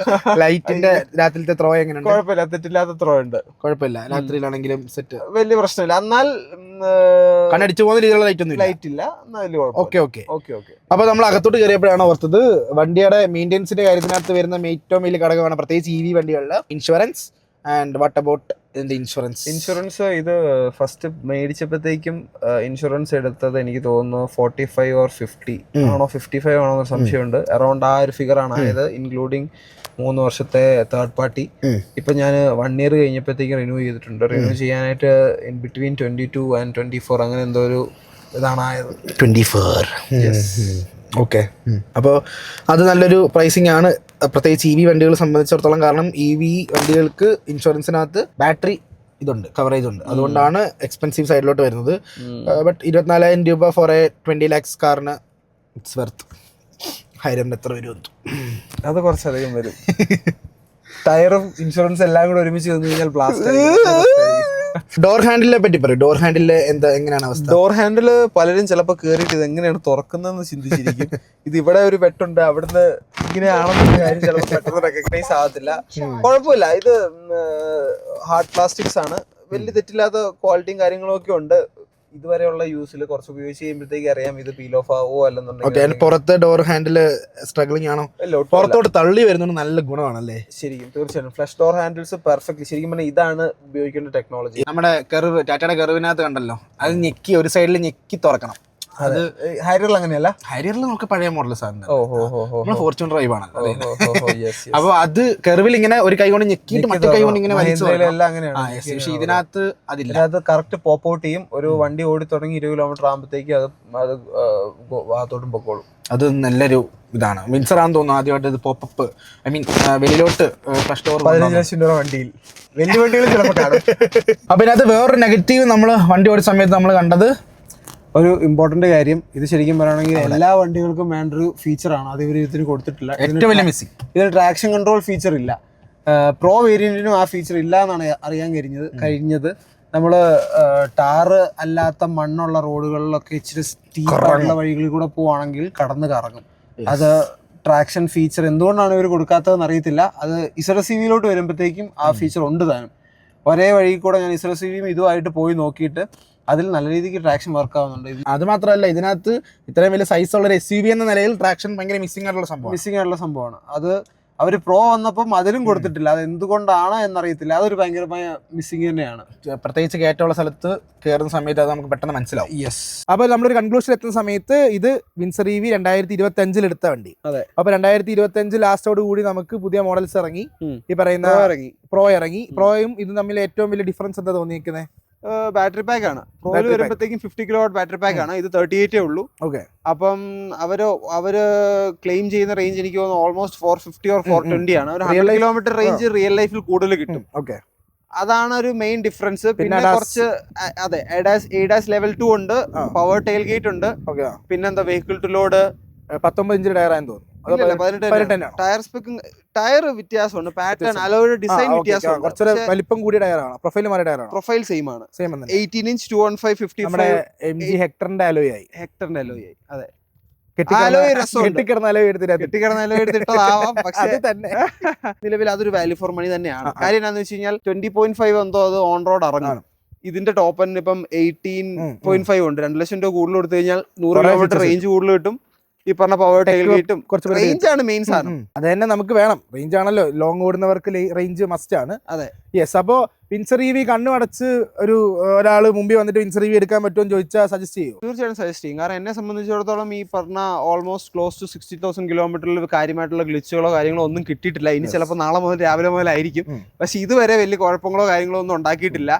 ലൈറ്റിന്റെ രാത്രിയിലത്തെ ത്രോ എങ്ങനെയുണ്ട്? കുഴപ്പമില്ല, തെറ്റില്ലാത്ത ത്രോ ഉണ്ട്. കുഴപ്പമില്ല, രാത്രിയിലാണെങ്കിലും സെറ്റ്, വലിയ പ്രശ്നമില്ല. എന്നാൽ കണ്ണടിച്ചു പോകുന്ന രീതിയിലുള്ള ലൈറ്റ് ഇല്ല. ഓക്കെ. അപ്പൊ നമ്മൾ അകത്തോട്ട് കയറിയപ്പോഴാണ് ഓർത്തത് വണ്ടിയുടെ മെയിൻ്റെനൻസിന്റെ കാര്യത്തിനകത്ത് വരുന്ന ഏറ്റവും വലിയ ഘടകമാണ്, പ്രത്യേകിച്ച് EV വണ്ടികളിൽ, insurance. And what about insurance? ഇത് ഫസ്റ്റ് മേടിച്ചപ്പോഴത്തേക്കും ഇൻഷുറൻസ് എടുത്തത് എനിക്ക് തോന്നുന്നു 45 or 50 ആണോ, 55 ആണോ എന്ന് സംശയമുണ്ട്. അറൌണ്ട് ആ ഒരു ഫിഗർ ആണ് ആയത്, ഇൻക്ലൂഡിങ് 3 വർഷത്തെ തേർഡ് പാർട്ടി. ഇപ്പൊ ഞാൻ 1 year കഴിഞ്ഞപ്പോഴത്തേക്കും റിന്യൂ ചെയ്തിട്ടുണ്ട്. റിന്യൂ ചെയ്യാനായിട്ട് ഇൻ ബിറ്റ്വീൻ 22 and 24 അങ്ങനെ എന്തോ ഒരു ഇതാണ് ആയത്. 24. ഓക്കെ. അപ്പോൾ അത് നല്ലൊരു പ്രൈസിങ് ആണ്, പ്രത്യേകിച്ച് EV വണ്ടികളെ സംബന്ധിച്ചിടത്തോളം. കാരണം EV വണ്ടികൾക്ക് ഇൻഷുറൻസിനകത്ത് ബാറ്ററി ഇതുണ്ട്, കവറേജ് ഉണ്ട്. അതുകൊണ്ടാണ് എക്സ്പെൻസീവ് സൈഡിലോട്ട് വരുന്നത്. ബട്ട് 24,000 രൂപ ഫോർ എ 20 lakhs കാറിന് ഇറ്റ്സ് വെർത്ത്. ഹൈറൻ്റെ എത്ര വരും? അത് കുറച്ചധികം വരും. ടയറും ഇൻഷുറൻസ് എല്ലാം കൂടെ ഒരുമിച്ച് വന്നു കഴിഞ്ഞാൽ ബ്ലാസ്റ്റ്. ഡോർ ഹാൻഡിലിനെ പറ്റി പറയും. ഡോർ ഹാൻഡില് എങ്ങനെയാണ് അവസ്ഥ? ഡോർ ഹാൻഡില് പലരും ചിലപ്പോൾ കയറിയിട്ട് ഇത് എങ്ങനെയാണ് തുറക്കുന്നതെന്ന് ചിന്തിച്ചിരിക്കും. ഇത് ഇവിടെ ഒരു വെട്ടുണ്ട്, അവിടുന്ന് ഇങ്ങനെയാണെന്നൊരു കാര്യം ചിലപ്പോൾ പെട്ടെന്ന് റെക്കഗ്നൈസ് ആകത്തില്ല. കുഴപ്പമില്ല, ഇത് ഹാർഡ് പ്ലാസ്റ്റിക്സ് ആണ്, വലിയ തെറ്റില്ലാത്ത ക്വാളിറ്റിയും കാര്യങ്ങളും ഒക്കെ ഉണ്ട്. ഇതുവരെയുള്ള യൂസിൽ കുറച്ച് ഉപയോഗിച്ച് കഴിയുമ്പോഴത്തേക്ക് അറിയാം ഇത് പീൽ ഓഫ് ആവോ അല്ലെന്നുണ്ടെങ്കിൽ. പുറത്തെ ഡോർ ഹാൻഡിൽ സ്ട്രഗ്ലിംഗ് ആണോ? പുറത്തോട്ട് തള്ളി വരുന്നത് നല്ല ഗുണമാണല്ലേ? ശരിക്കും, തീർച്ചയായും. Flush door handles perfect. ശരിക്കും പറഞ്ഞാൽ ഇതാണ് ഉപയോഗിക്കേണ്ട ടെക്നോളജി. നമ്മുടെ കർവ്, ടാറ്റയുടെ കർവിനകത്ത് കണ്ടല്ലോ, അത് ഞെക്കി ഒരു സൈഡിൽ ഞെക്കി തുറക്കണം. അത് ഹാരിയറിൽ അങ്ങനെയല്ല. ഹാരിയറിൽ നമുക്ക് പഴയ മോഡൽ സാധനം ഫോർച്യൂൺ ഡ്രൈവ് ആണ്. അപ്പൊ അത് കർവിൽ ഇങ്ങനെ ഒരു കൈ കൊണ്ട് ഞെക്കിയിട്ട് മറ്റേ കൈ കൊണ്ട് ഇങ്ങനെ പക്ഷെ ഇതിനകത്ത് അതില്ല. അത് കറക്റ്റ് പോപ്പ് ഔട്ട് ചെയ്യും. ഒരു വണ്ടി ഓടി തുടങ്ങി 20 kilometer ആകുമ്പോഴത്തേക്ക് അത് ഭാഗത്തോട്ടും പൊക്കോളും. അത് നല്ലൊരു ഇതാണ്. വിൻസർ ആണെന്ന് തോന്നുന്നു ആദ്യമായിട്ട് ഇത് പോപ്പപ്പ്, ഐ മീൻ വെളിയിലോട്ട് ഫ്ലഷ് ഡോർ. 15 ലക്ഷം രൂപ വണ്ടിയിൽ, വലിയ വണ്ടികൾ ചിലപ്പോൾ കാണും. അപ്പൊ ഇതിനകത്ത് വേറൊരു നെഗറ്റീവ് നമ്മൾ വണ്ടി ഓടിച്ച സമയത്ത് നമ്മൾ കണ്ടത് ഒരു ഇമ്പോർട്ടന്റ് കാര്യം, ഇത് ശരിക്കും പറയുകയാണെങ്കിൽ എല്ലാ വണ്ടികൾക്കും വേണ്ടൊരു ഫീച്ചറാണ്, അത് ഇവർ ഇതിന് കൊടുത്തിട്ടില്ല. ഏറ്റവും വലിയ മിസ്സിംഗ്, ഇതിന് ട്രാക്ഷൻ കൺട്രോൾ ഫീച്ചർ ഇല്ല. പ്രോ വേരിയന്റിനും ആ ഫീച്ചർ ഇല്ല എന്നാണ് അറിയാൻ കഴിഞ്ഞത്. നമ്മൾ ടാറ് അല്ലാത്ത മണ്ണുള്ള റോഡുകളിലൊക്കെ ഇച്ചിരി സ്റ്റീപ്പായിട്ടുള്ള വഴികളിൽ കൂടെ പോവുകയാണെങ്കിൽ കടന്ന് കറങ്ങും. അത് ട്രാക്ഷൻ ഫീച്ചർ എന്തുകൊണ്ടാണ് ഇവർ കൊടുക്കാത്തതെന്ന് അറിയത്തില്ല. അത് ഇസറസീവിയിലോട്ട് വരുമ്പോഴത്തേക്കും ആ ഫീച്ചർ ഉണ്ട് താനും. ഒരേ വഴി കൂടെ ഞാൻ ഇസറസീവിയും ഇതുമായിട്ട് പോയി നോക്കിയിട്ട് അതിൽ നല്ല രീതിക്ക് ട്രാക്ഷൻ വർക്ക് ആവുന്നുണ്ട്. അത് മാത്രമല്ല, ഇതിനകത്ത് ഇത്രയും വലിയ സൈസ് ഉള്ള ഒരു SUV എന്ന നിലയിൽ ട്രാക്ഷൻ ഭയങ്കര മിസ്സിംഗ് ആയിട്ടുള്ള സംഭവമാണ്. അത് അവർ പ്രോ വന്നപ്പം അതിലും കൊടുത്തിട്ടില്ല. അത് എന്തുകൊണ്ടാണ് എന്നറിയത്തില്ല. അതൊരു ഭയങ്കരമായ മിസ്സിംഗ് തന്നെയാണ്. പ്രത്യേകിച്ച് കയറ്റമുള്ള സ്ഥലത്ത് കയറുന്ന സമയത്ത് അത് നമുക്ക് പെട്ടെന്ന് മനസ്സിലാവും. അപ്പോൾ നമ്മളൊരു കൺക്ലൂഷൻ എത്തുന്ന സമയത്ത് ഇത് വിൻസർ EV 2025 എടുത്ത വണ്ടി. അതെ. അപ്പോൾ 2025 ലാസ്റ്റോട് കൂടി നമുക്ക് പുതിയ മോഡൽസ് ഇറങ്ങി. ഈ പറയുന്ന പ്രോ ഇറങ്ങി. പ്രോയും ഇത് തമ്മിൽ ഏറ്റവും വലിയ ഡിഫറൻസ് എന്താ തോന്നിയിരിക്കുന്നത്? ബാറ്ററി പാക്ക് ആണ്. പ്രോയിൽ വരുമ്പോഴത്തേക്കും 50 kilowatt ബാറ്ററി പാക്ക് ആണ്. ഇത് 38 ഉള്ളൂ. ഓക്കെ. അപ്പം അവര് ക്ലെയിം ചെയ്യുന്ന റേഞ്ച് എനിക്ക് തോന്നുന്നു ഓൾമോസ്റ്റ് 450 or 420 ആണ്. ഒരു 100 kilometer റേഞ്ച് റിയൽ ലൈഫിൽ കൂടുതൽ കിട്ടും. ഓക്കെ, അതാണ് ഒരു മെയിൻ ഡിഫറൻസ്. പിന്നെ കുറച്ച് അതെ ADAS level 2 ഉണ്ട്, പവർ ടെയിൽ ഗേറ്റ് ഉണ്ട്, പിന്നെന്താ vehicle to load 19 inch tyre ആയെന്ന് തോന്നുന്നു. 18 ടയർ സ്പെക്കും ടയർ വ്യത്യാസമുണ്ട്, പാറ്റേൺ അലോയുടെ ഡിസൈൻ വ്യത്യാസമുണ്ട്. കുറച്ചൊരു വലിപ്പം കൂടിയ ടയറാണ്, പ്രൊഫൈൽ മാറിയ ടയറാണ്. പ്രൊഫൈൽ സെയിം ആണ്, 18 ഇഞ്ച് 215 55 MG ഹെക്ടറിന്റെ അലോയ് ആയി. അതെ. കെട്ടിക്കിടന്ന അലോയ് എടുത്തിട്ടതാവാം, പക്ഷേ നിലവിൽ അതൊരു വാല്യൂ ഫോർ മണി തന്നെയാണ്. കാര്യം എന്താണെന്ന് വെച്ച് കഴിഞ്ഞാൽ 20.5 എന്തോ അത് ഓൺ റോഡ് ഇറങ്ങും. ഇതിന്റെ ടോപ്പ് എൻഡ് ഇപ്പം 18.5 ഉണ്ട്. 2 ലക്ഷം രൂപ കൂടുതൽ കൊടുത്തു കഴിഞ്ഞാൽ 100 കിലോമീറ്റർ റേഞ്ച് കൂടുതൽ കിട്ടും. ഈ പറഞ്ഞ പവർ ടെയിൽ ഗേറ്റും റേഞ്ച് ആണ് മെയിൻ സാധനം. അത് തന്നെ നമുക്ക് വേണം, റേഞ്ച് ആണല്ലോ, ലോങ് ഓടുന്നവർക്ക് റേഞ്ച് മസ്റ്റ് ആണ്. അതെ, യെസ്. അപ്പോ വിൻസർ EV കണ്ണു അടച്ച് ഒരാള് മുമ്പിൽ വന്നിട്ട് വിൻസർ EV എടുക്കാൻ പറ്റുമോ ചോദിച്ചാൽ സജസ്റ്റ് ചെയ്യും? തീർച്ചയായിട്ടും സജസ്റ്റ് ചെയ്യും. കാരണം എന്നെ സംബന്ധിച്ചിടത്തോളം ഈ പറഞ്ഞ ഓൾമോസ്റ്റ് ക്ലോസ് ടു 60,000 കിലോമീറ്ററിൽ കാര്യമായിട്ടുള്ള ഗ്ലിച്ചുകളോ കാര്യങ്ങളോ ഒന്നും കിട്ടിയിട്ടില്ല. ഇനി ചിലപ്പോൾ നാളെ മുതൽ രാവിലെ മുതലായിരിക്കും. പക്ഷെ ഇതുവരെ വലിയ കുഴപ്പങ്ങളോ കാര്യങ്ങളോ ഒന്നും ഉണ്ടാക്കിയിട്ടില്ല.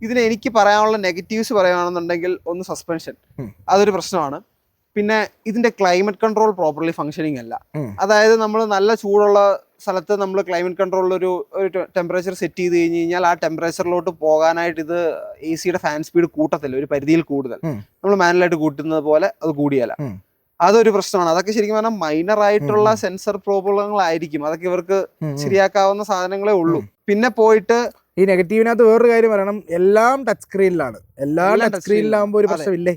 ഇതിന് എനിക്ക് പറയാനുള്ള നെഗറ്റീവ്സ് പറയുകയാണെന്നുണ്ടെങ്കിൽ, ഒന്ന് സസ്പെൻഷൻ, അതൊരു പ്രശ്നമാണ്. പിന്നെ ഇതിന്റെ ക്ലൈമറ്റ് കൺട്രോൾ പ്രോപ്പർലി ഫംഗ്ഷനിങ് അല്ല. അതായത് നമ്മൾ നല്ല ചൂടുള്ള സ്ഥലത്ത് നമ്മൾ ക്ലൈമറ്റ് കൺട്രോളിൽ ഒരു ടെമ്പറേച്ചർ സെറ്റ് ചെയ്ത് കഴിഞ്ഞ് കഴിഞ്ഞാൽ ആ ടെമ്പറേച്ചറിലോട്ട് പോകാനായിട്ട് ഇത് AC-യുടെ ഫാൻ സ്പീഡ് കൂട്ടത്തില്ല, ഒരു പരിധിയിൽ കൂടുതൽ. നമ്മൾ മാനുവലായിട്ട് കൂട്ടുന്നത് പോലെ അത് കൂടിയല്ല. അതൊരു പ്രശ്നമാണ്. അതൊക്കെ ശരിക്കും പറഞ്ഞാൽ മൈനർ ആയിട്ടുള്ള സെൻസർ പ്രോബ്ലങ്ങളായിരിക്കും. അതൊക്കെ ഇവർക്ക് ശരിയാക്കാവുന്ന സാധനങ്ങളേ ഉള്ളൂ. പിന്നെ പോയിട്ട് ഈ നെഗറ്റീവിനകത്ത് വേറൊരു കാര്യം പറയണം, എല്ലാം ടച്ച് സ്ക്രീനിലാണ്. എല്ലാം ടച്ച് സ്ക്രീനിലാകുമ്പോൾ ഒരു പ്രശ്നമില്ലേ?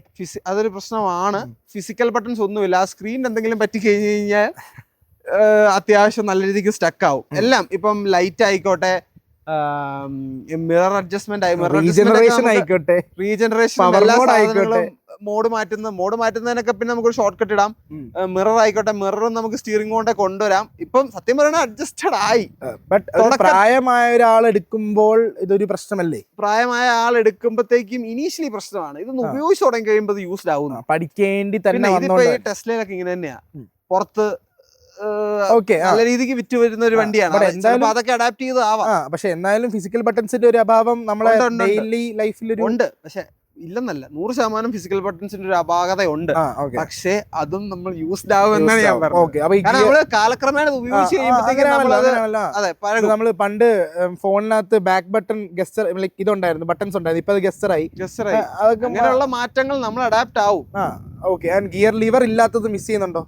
അതൊരു പ്രശ്നമാണ്. ഫിസിക്കൽ ബട്ടൺസ് ഒന്നുമില്ല. ആ സ്ക്രീൻ എന്തെങ്കിലും പറ്റി കഴിഞ്ഞ് കഴിഞ്ഞാൽ അത്യാവശ്യം നല്ല രീതിക്ക് സ്റ്റക്ക് ആവും. എല്ലാം ഇപ്പം ലൈറ്റ് ആയിക്കോട്ടെ, മിറർ അഡ്ജസ്റ്റ്മെന്റ് ആയിക്കോട്ടെ, റീജനറേഷൻ, എല്ലാ സാധനങ്ങളും മോഡ് മാറ്റുന്നതിനൊക്കെ പിന്നെ നമുക്ക് ഷോർട്ട് കട്ട് ഇടാം. മിറർ ആയിക്കോട്ടെ, മിററും നമുക്ക് സ്റ്റിയറിംഗ് കൊണ്ടേ കൊണ്ടുവരാം. ഇപ്പം സത്യം പറയുന്നത് അഡ്ജസ്റ്റഡ് ആയി. പ്രായമായ ഒരാൾ എടുക്കുമ്പോൾ ഇതൊരു പ്രശ്നമല്ലേ? പ്രായമായ ആൾ എടുക്കുമ്പോഴത്തേക്കും ഇനീഷ്യലി പ്രശ്നമാണ്. ഇതൊന്ന് ഉപയോഗിച്ച് തുടങ്ങി കഴിയുമ്പോൾ ഇത് യൂസ്ഡ് ആവുന്നു. പഠിക്കേണ്ടി തന്നെ ഇതിപ്പോ ഈ ടെസ്ലയിലൊക്കെ ഇങ്ങനെ തന്നെയാ, പുറത്ത് നല്ല രീതിക്ക് വിറ്റ് വരുന്ന ഒരു വണ്ടിയാണ്. അതൊക്കെ അഡാപ്റ്റ് ചെയ്ത് ആവാം. പക്ഷെ എന്നാലും ഫിസിക്കൽ ബട്ടൺസിന്റെ ഒരു അഭാവം നമ്മളെ ഡെയിലി ലൈഫിൽ ഉണ്ട്. പക്ഷെ ഇല്ലെന്നല്ല, 100% ഫിസിക്കൽ ബട്ടൺസിന്റെ ഒരു അപാകത ഉണ്ട്. പക്ഷെ അതും നമ്മൾ യൂസ്ഡ് ആവുമെന്നാണ് ഞാൻ പറഞ്ഞത്. നമ്മള് കാലക്രമേണ ഉപയോഗിച്ച് നമ്മള് പണ്ട് ഫോണിനകത്ത് ബാക്ക് ബട്ടൺ ഗസ്റ്റർ ഇതുണ്ടായിരുന്നു, ബട്ടൺസ് ഉണ്ടായിരുന്നു. ഇപ്പൊ അത് ഗസ്റ്ററായി. അങ്ങനെയുള്ള മാറ്റങ്ങൾ നമ്മൾ അഡാപ്റ്റ് ആവും. ഗിയർ ലിവർ ഇല്ലാത്തത് മിസ് ചെയ്യുന്നുണ്ടോ?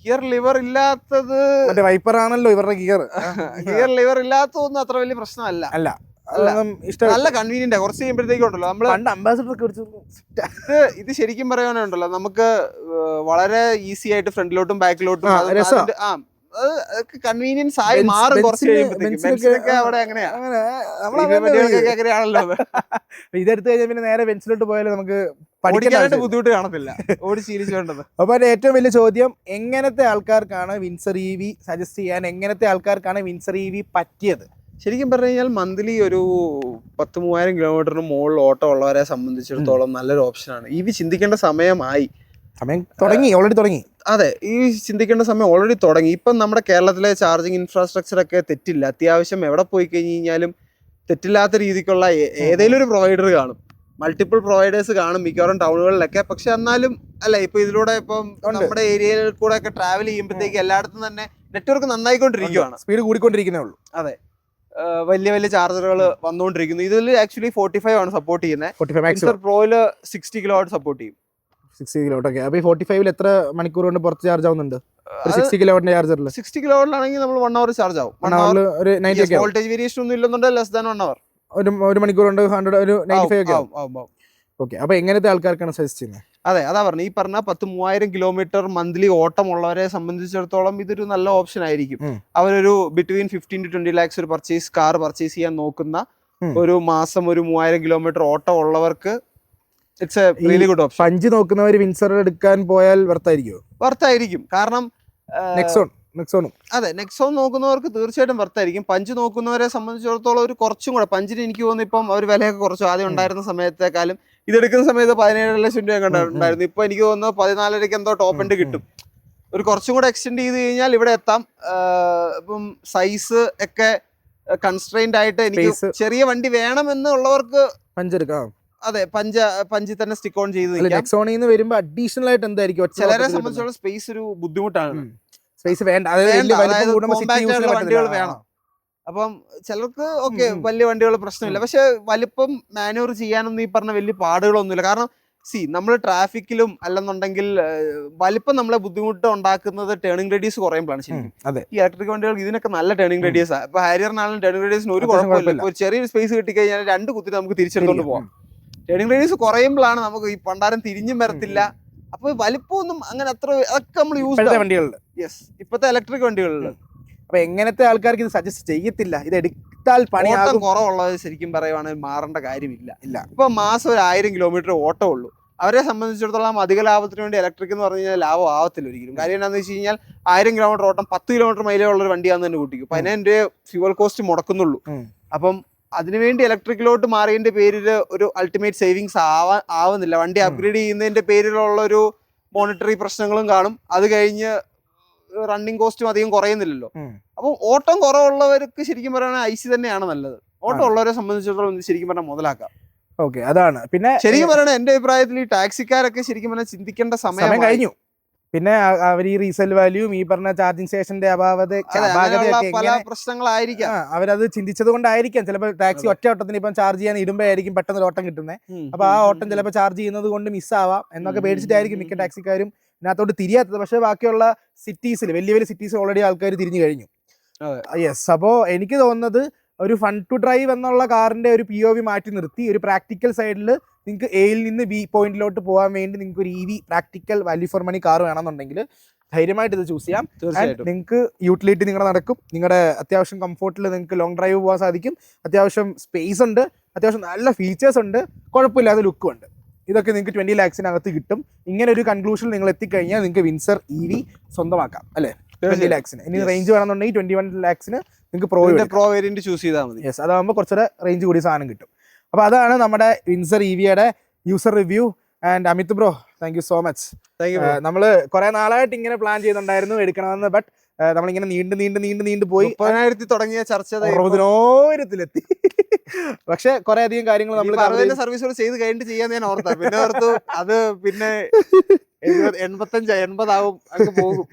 ഗിയർ ലിവർ ഇല്ലാത്തത് വൈപ്പർ ആണല്ലോ ഇവരുടെ ഗിയർ. ഗിയർ ലിവർ ഇല്ലാത്തതൊന്നും അത്ര വലിയ പ്രശ്നമല്ല. നല്ല കൺവീനിയന്റ്. കുറച്ച് കഴിയുമ്പോഴത്തേക്കുണ്ടല്ലോ നമ്മള് ഇത് ശരിക്കും പറയാനുണ്ടല്ലോ, നമുക്ക് വളരെ ഈസി ആയിട്ട് ഫ്രണ്ടിലോട്ടും ബാക്കിലോട്ടും കൺവീനിയൻസ് ആയി മാറും. കുറച്ച് കഴിയുമ്പോഴത്തേക്ക് അവിടെ അങ്ങനെയാണല്ലോ. ഇതെടുത്ത് കഴിഞ്ഞാൽ പിന്നെ നേരെ ബെൻസിലോട്ട് പോയാലും നമുക്ക് പഠിക്കാനായിട്ട് ബുദ്ധിമുട്ട് കാണത്തില്ല, ഓടി ശീലിച്ചുകൊണ്ടത്. അപ്പൊ ഏറ്റവും വലിയ ചോദ്യം, എങ്ങനത്തെ ആൾക്കാർക്കാണ് വിൻസർ EV സജസ്റ്റ് ചെയ്യാൻ, എങ്ങനത്തെ ആൾക്കാർക്കാണ് വിൻസർ EV പറ്റിയത്? ശരിക്കും പറഞ്ഞു കഴിഞ്ഞാൽ മന്ത്ലി ഒരു 10,000-3000 കിലോമീറ്ററിന് മുകളിൽ ഓട്ടം ഉള്ളവരെ സംബന്ധിച്ചിടത്തോളം നല്ലൊരു ഓപ്ഷനാണ്. EV ചിന്തിക്കേണ്ട സമയം തുടങ്ങി. അതെ, ഈ ചിന്തിക്കേണ്ട സമയം ഓൾറെഡി തുടങ്ങി. ഇപ്പം നമ്മുടെ കേരളത്തിലെ ചാർജിങ് ഇൻഫ്രാസ്ട്രക്ചർ ഒക്കെ തെറ്റില്ല. അത്യാവശ്യം എവിടെ പോയി കഴിഞ്ഞ് കഴിഞ്ഞാലും തെറ്റില്ലാത്ത രീതിക്കുള്ള ഏതെങ്കിലും ഒരു പ്രൊവൈഡർ കാണും. മൾട്ടിപ്പിൾ പ്രൊവൈഡേഴ്സ് കാണും മിക്കവാറും ടൗണുകളിലൊക്കെ. പക്ഷെ എന്നാലും ഇപ്പൊ ഇതിലൂടെ ഇപ്പം നമ്മുടെ ഏരിയയിൽ കൂടെ ഒക്കെ ട്രാവൽ ചെയ്യുമ്പോഴത്തേക്ക് എല്ലായിടത്തും തന്നെ നെറ്റ്വർക്ക് നന്നായിക്കൊണ്ടിരിക്കുകയാണ്, സ്പീഡ് കൂടിക്കൊണ്ടിരിക്കുന്നേ ഉള്ളൂ. അതെ, വലിയ വലിയ ചാർജറുകൾ വന്നുകൊണ്ടിരിക്കുന്നു. ഇതിൽ ആക്ച്വലി 45 ആണ് സപ്പോർട്ട് ചെയ്യുന്നത്. പ്രോയില് 60 കിലോവാട്ട് സപ്പോർട്ട് ചെയ്യും. 60 കിലോവാട്ട്. ഓക്കെ. അപ്പൊ ഈ 45 എത്ര മണിക്കൂർ കൊണ്ട് പുറത്ത് ചാർജ് ആവുന്നുണ്ട്? 60 കിലോവാട്ടിന്റെ ചാർജറിൽ 60 കിലോവാട്ടിലാണെങ്കിൽ നമ്മൾ 1 അവർ ചാർജ് ആവും. വോൾട്ടേജ് വേരിയേഷൻ ഒന്നും ഇല്ലെന്നുണ്ടെങ്കിൽ ലെസ് ദാൻ 1 അവർ. ഒരു മണിക്കൂർ കൊണ്ട് 95 ഒക്കെ ആവും. ഓക്കെ. അപ്പൊ എങ്ങനത്തെ ആൾക്കാർക്കാണ് സജസ്റ്റ് ചെയ്യുന്നത്? അതെ, അതാ പറഞ്ഞു. ഈ പറഞ്ഞ 10,000-3000 കിലോമീറ്റർ മന്ത്ലി ഓട്ടമുള്ളവരെ സംബന്ധിച്ചിടത്തോളം ഇതൊരു നല്ല ഓപ്ഷൻ ആയിരിക്കും. അവരൊരു ബിറ്റ്വീൻ 15 to 20 lakhs ഒരു കാർ പർച്ചേസ് ചെയ്യാൻ നോക്കുന്ന, ഒരു മാസം ഒരു 3000 കിലോമീറ്റർ ഓട്ടം ഉള്ളവർക്ക് it's a really good option. Punch നോക്കുന്നവർ വിൻസർ എടുക്കാൻ പോയാൽ വർത്തായിരിക്കും. കാരണം നെക്സോണും അതെ, നെക്സോൺ നോക്കുന്നവർക്ക് തീർച്ചയായിട്ടും വർത്തായിരിക്കും. പഞ്ച് നോക്കുന്നവരെ സംബന്ധിച്ചിടത്തോളം ഒരു കുറച്ചും കൂടെ, പഞ്ചിന് എനിക്ക് തോന്നുന്നു ഇപ്പം അവർ വിലയൊക്കെ കുറച്ചു. ആദ്യം ഉണ്ടായിരുന്ന സമയത്തേക്കാളും ഇതെടുക്കുന്ന സമയത്ത് 17 ലക്ഷം രൂപ ഉണ്ടായിരുന്നു. ഇപ്പൊ എനിക്ക് തോന്നുന്നു 14 എന്തോ ടോപ്പ് എൻഡ് കിട്ടും. ഒരു കുറച്ചും കൂടെ എക്സ്റ്റെൻഡ് ചെയ്ത് കഴിഞ്ഞാൽ ഇവിടെ എത്താം. ഇപ്പം സൈസ് ഒക്കെ കൺസ്ട്രെയിൻഡ് ആയിട്ട് എനിക്ക് ചെറിയ വണ്ടി വേണമെന്നുള്ളവർക്ക് പഞ്ചെടുക്കാം. അതെ, പഞ്ചിൽ തന്നെ സ്റ്റിക്ക് ഓൺ ചെയ്ത് വരുമ്പോ അഡീഷണൽ ആയിട്ട് എന്തായിരിക്കും ചിലരെ സംബന്ധിച്ചുള്ള സ്പേസ് ഒരു ബുദ്ധിമുട്ടാണ്. സ്പേസ് വേണ്ട, വണ്ടികൾ വേണം. അപ്പം ചിലർക്ക് ഓക്കെ വലിയ വണ്ടികൾ പ്രശ്നമില്ല. പക്ഷെ വലിപ്പം മാനുവർ ചെയ്യാനൊന്നും ഈ പറഞ്ഞ വലിയ പാടുകളൊന്നുമില്ല. കാരണം നമ്മൾ ട്രാഫിക്കിലും അല്ലെന്നുണ്ടെങ്കിൽ വലിപ്പം നമ്മളെ ബുദ്ധിമുട്ട് ഉണ്ടാക്കുന്നത് ടേണിംഗ് റേഡിയസ് കുറയുമ്പോഴാണ് ശരിക്കും. അതെ, ഈ ഇലക്ട്രിക് വണ്ടികൾക്ക് ഇതിനൊക്കെ നല്ല ടേണിംഗ് റേഡിയസ് ആണ്. ഇപ്പൊ ഹാരിയറിനാണെങ്കിലും ടേണിംഗ് റേഡിയസിന് ഒരു കുഴപ്പമില്ല. ഒരു ചെറിയൊരു സ്പേസ് കിട്ടിക്കഴിഞ്ഞാൽ 2 കുത്തി നമുക്ക് തിരിച്ചെടുത്തോണ്ട് പോകാം. ടേണിംഗ് റേഡിയസ് കുറയുമ്പോഴാണ് നമുക്ക് ഈ പണ്ടാരം തിരിഞ്ഞും വരത്തില്ല. അപ്പൊ വലിപ്പമൊന്നും അങ്ങനെ അത്ര അതൊക്കെ നമ്മൾ യൂസ് വണ്ടികളിൽ. യെസ്, ഇപ്പോഴത്തെ ഇലക്ട്രിക് വണ്ടികളിൽ. അപ്പൊ എങ്ങനത്തെ ആൾക്കാർക്ക് ഇത് സജസ്റ്റ് ചെയ്യത്തില്ല, ഇത് എടുത്താൽ പണിയാകും. കുറവുള്ളത് ശരിക്കും പറയുവാണെങ്കിൽ മാറേണ്ട കാര്യമില്ല. ഇപ്പൊ മാസം ഒരു 1000 കിലോമീറ്റർ ഓട്ടം ഉള്ളൂ. അവരെ സംബന്ധിച്ചിടത്തോളം അധിക ലാഭത്തിന് വേണ്ടി ഇലക്ട്രിക് എന്ന് പറഞ്ഞു കഴിഞ്ഞാൽ ലാഭം ആവത്തില്ല ഒരിക്കലും. കാര്യം എന്താണെന്ന് വെച്ച് കഴിഞ്ഞാൽ 1000 കിലോമീറ്റർ ഓട്ടം 10 കിലോമീറ്റർ മൈലേജ് ഉള്ള ഒരു വണ്ടിയാന്ന് തന്നെ കൂട്ടിക്കും. 10,000 രൂപ ഫ്യൂവൽ കോസ്റ്റ് മുടക്കുന്നുള്ളൂ. അപ്പം അതിനുവേണ്ടി ഇലക്ട്രിക്കിലോട്ട് മാറിയതിന്റെ പേരിൽ ഒരു അൾട്ടിമേറ്റ് സേവിങ്സ് ആവുന്നില്ല. വണ്ടി അപ്ഗ്രേഡ് ചെയ്യുന്നതിന്റെ പേരിലുള്ള ഒരു മോണിറ്ററി പ്രശ്നങ്ങളും കാണും. അത് കഴിഞ്ഞ് റണ്ണിങ് കോസ്റ്റും അധികം കുറയുന്നില്ലല്ലോ. അപ്പം ഓട്ടം കുറവുള്ളവർക്ക് ശരിക്കും പറയുകയാണെങ്കിൽ ഐസി തന്നെയാണ് നല്ലത്. ഓട്ടം ഉള്ളവരെ സംബന്ധിച്ചിടത്തോളം ശരിക്കും പറഞ്ഞാൽ മുതലാക്കാം. ഓക്കെ, അതാണ്. പിന്നെ ശരിക്കും പറയണ എന്റെ അഭിപ്രായത്തിൽ ഈ ടാക്സിക്കാരൊക്കെ ശരിക്കും പറഞ്ഞാൽ ചിന്തിക്കേണ്ട സമയം കഴിഞ്ഞു. പിന്നെ അവർ ഈ റീസെൽ വാല്യൂം ഈ പറഞ്ഞ ചാർജിങ് സ്റ്റേഷന്റെ പല പ്രശ്നങ്ങളായിരിക്കാം. അവരത് ചിന്തിച്ചത് കൊണ്ടായിരിക്കാം. ചിലപ്പോൾ ടാക്സി ഒറ്റ ഓട്ടത്തിന് ഇപ്പം ചാർജ് ചെയ്യാൻ ഇടുമ്പോഴായിരിക്കും പെട്ടെന്ന് ഓട്ടം കിട്ടുന്നത്. അപ്പൊ ആ ഓട്ടം ചിലപ്പോൾ ചാർജ് ചെയ്യുന്നത് കൊണ്ട് മിസ്സാവാം എന്നൊക്കെ പേടിച്ചിട്ടായിരിക്കും മിക്ക ടാക്സിക്കാരും ഇതിനകത്തോട്ട് തിരിയാത്തത്. പക്ഷെ ബാക്കിയുള്ള സിറ്റീസിൽ, വലിയ വലിയ സിറ്റീസിൽ ഓൾറെഡി ആൾക്കാർ തിരിഞ്ഞു കഴിഞ്ഞു. യെസ്, അപ്പോൾ എനിക്ക് തോന്നുന്നത് ഒരു ഫൺ ടു ഡ്രൈവ് എന്നുള്ള കാറിന്റെ ഒരു POV മാറ്റി നിർത്തി ഒരു പ്രാക്ടിക്കൽ സൈഡിൽ നിങ്ങൾക്ക് എയിൽ നിന്ന് ബി പോയിന്റിലോട്ട് പോകാൻ വേണ്ടി നിങ്ങൾക്ക് ഒരു EV practical value for money car വേണമെന്നുണ്ടെങ്കിൽ ധൈര്യമായിട്ട് ഇത് ചൂസ് ചെയ്യാം. നിങ്ങൾക്ക് യൂട്ടിലിറ്റി നിങ്ങളുടെ നടക്കും. നിങ്ങളുടെ അത്യാവശ്യം കംഫോർട്ടിൽ നിങ്ങൾക്ക് ലോങ് ഡ്രൈവ് പോകാൻ സാധിക്കും. അത്യാവശ്യം സ്പേസ് ഉണ്ട്, അത്യാവശ്യം നല്ല ഫീച്ചേഴ്സ് ഉണ്ട്, കുഴപ്പമില്ലാത്ത ലുക്കും ഉണ്ട്. ഇതൊക്കെ നിങ്ങൾക്ക് 20 lakhs കിട്ടും. ഇങ്ങനെ ഒരു കൺക്ലൂഷൻ നിങ്ങൾ എത്തിക്കഴിഞ്ഞാൽ നിങ്ങൾക്ക് വിൻസർ EV സ്വന്തമാക്കാം അല്ലേ? 20 lakhs. ഇനി റേഞ്ച് വേണമെന്നുണ്ടെങ്കിൽ 21 lakhs നിങ്ങൾക്ക് പ്രോ വേരിയന്റ് ചൂസ് ചെയ്താൽ മതി. യെസ്, അതാകുമ്പോൾ കുറച്ചുകൂടെ റേഞ്ച് കൂടി സാധനം കിട്ടും. അപ്പോൾ അതാണ് നമ്മുടെ വിൻസർ EVയുടെ user review. And Amit bro, thank you so much. നമ്മൾ കുറെ നാളായിട്ട് ഇങ്ങനെ പ്ലാൻ ചെയ്തിട്ടുണ്ടായിരുന്നു എടുക്കണമെന്ന്. ബട്ട് നമ്മളിങ്ങനെ നീണ്ടു പോയി 30,000 തുടങ്ങിയ ചർച്ച 60,000-ലെത്തി. പക്ഷെ കുറെ അധികം കാര്യങ്ങൾ നമ്മൾ സർവീസുകൾ ചെയ്ത് കഴിഞ്ഞിട്ട് ചെയ്യാൻ ഞാൻ ഓർത്തു. പിന്നെ ഓർത്തു അത് പിന്നെ 85-80 ആവും അങ്ങ് പോകും.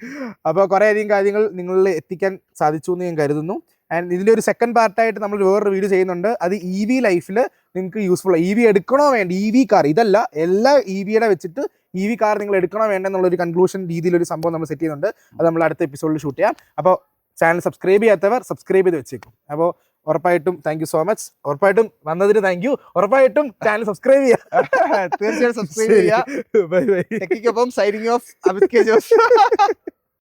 അപ്പോൾ കുറെ അധികം കാര്യങ്ങൾ നിങ്ങളിൽ എത്തിക്കാൻ സാധിച്ചു എന്ന് ഞാൻ കരുതുന്നു. ആൻഡ് ഇതിൻ്റെ ഒരു സെക്കൻഡ് പാർട്ടായിട്ട് നമ്മൾ വേറൊരു വീഡിയോ ചെയ്യുന്നുണ്ട്. അത് EV ലൈഫിൽ നിങ്ങൾക്ക് യൂസ്ഫുൾ. EV എടുക്കണോ വേണ്ട, EV കാർ ഇതല്ല, എല്ലാ EVയുടെ വെച്ചിട്ട് EV കാർ നിങ്ങൾ എടുക്കണോ വേണ്ട എന്നുള്ളൊരു കൺക്ലൂഷൻ രീതിയിലൊരു സംഭവം നമ്മൾ സെറ്റ് ചെയ്യുന്നുണ്ട്. അത് നമ്മൾ അടുത്ത എപ്പിസോഡിൽ ഷൂട്ട് ചെയ്യാം. അപ്പോൾ ചാനൽ സബ്സ്ക്രൈബ് ചെയ്യാത്തവർ സബ്സ്ക്രൈബ് ചെയ്ത് വെച്ചേക്കും. അപ്പോൾ ഉറപ്പായിട്ടും താങ്ക് യു സോ മച്ച്. ഉറപ്പായിട്ടും വന്നതിന് താങ്ക് യു. ഉറപ്പായിട്ടും ചാനൽ സബ്സ്ക്രൈബ് ചെയ്യുക. തീർച്ചയായും സബ്സ്ക്രൈബ് ചെയ്യുക. Bye bye. ടെക്കിക്കൊപ്പം signing off Amit K Jose.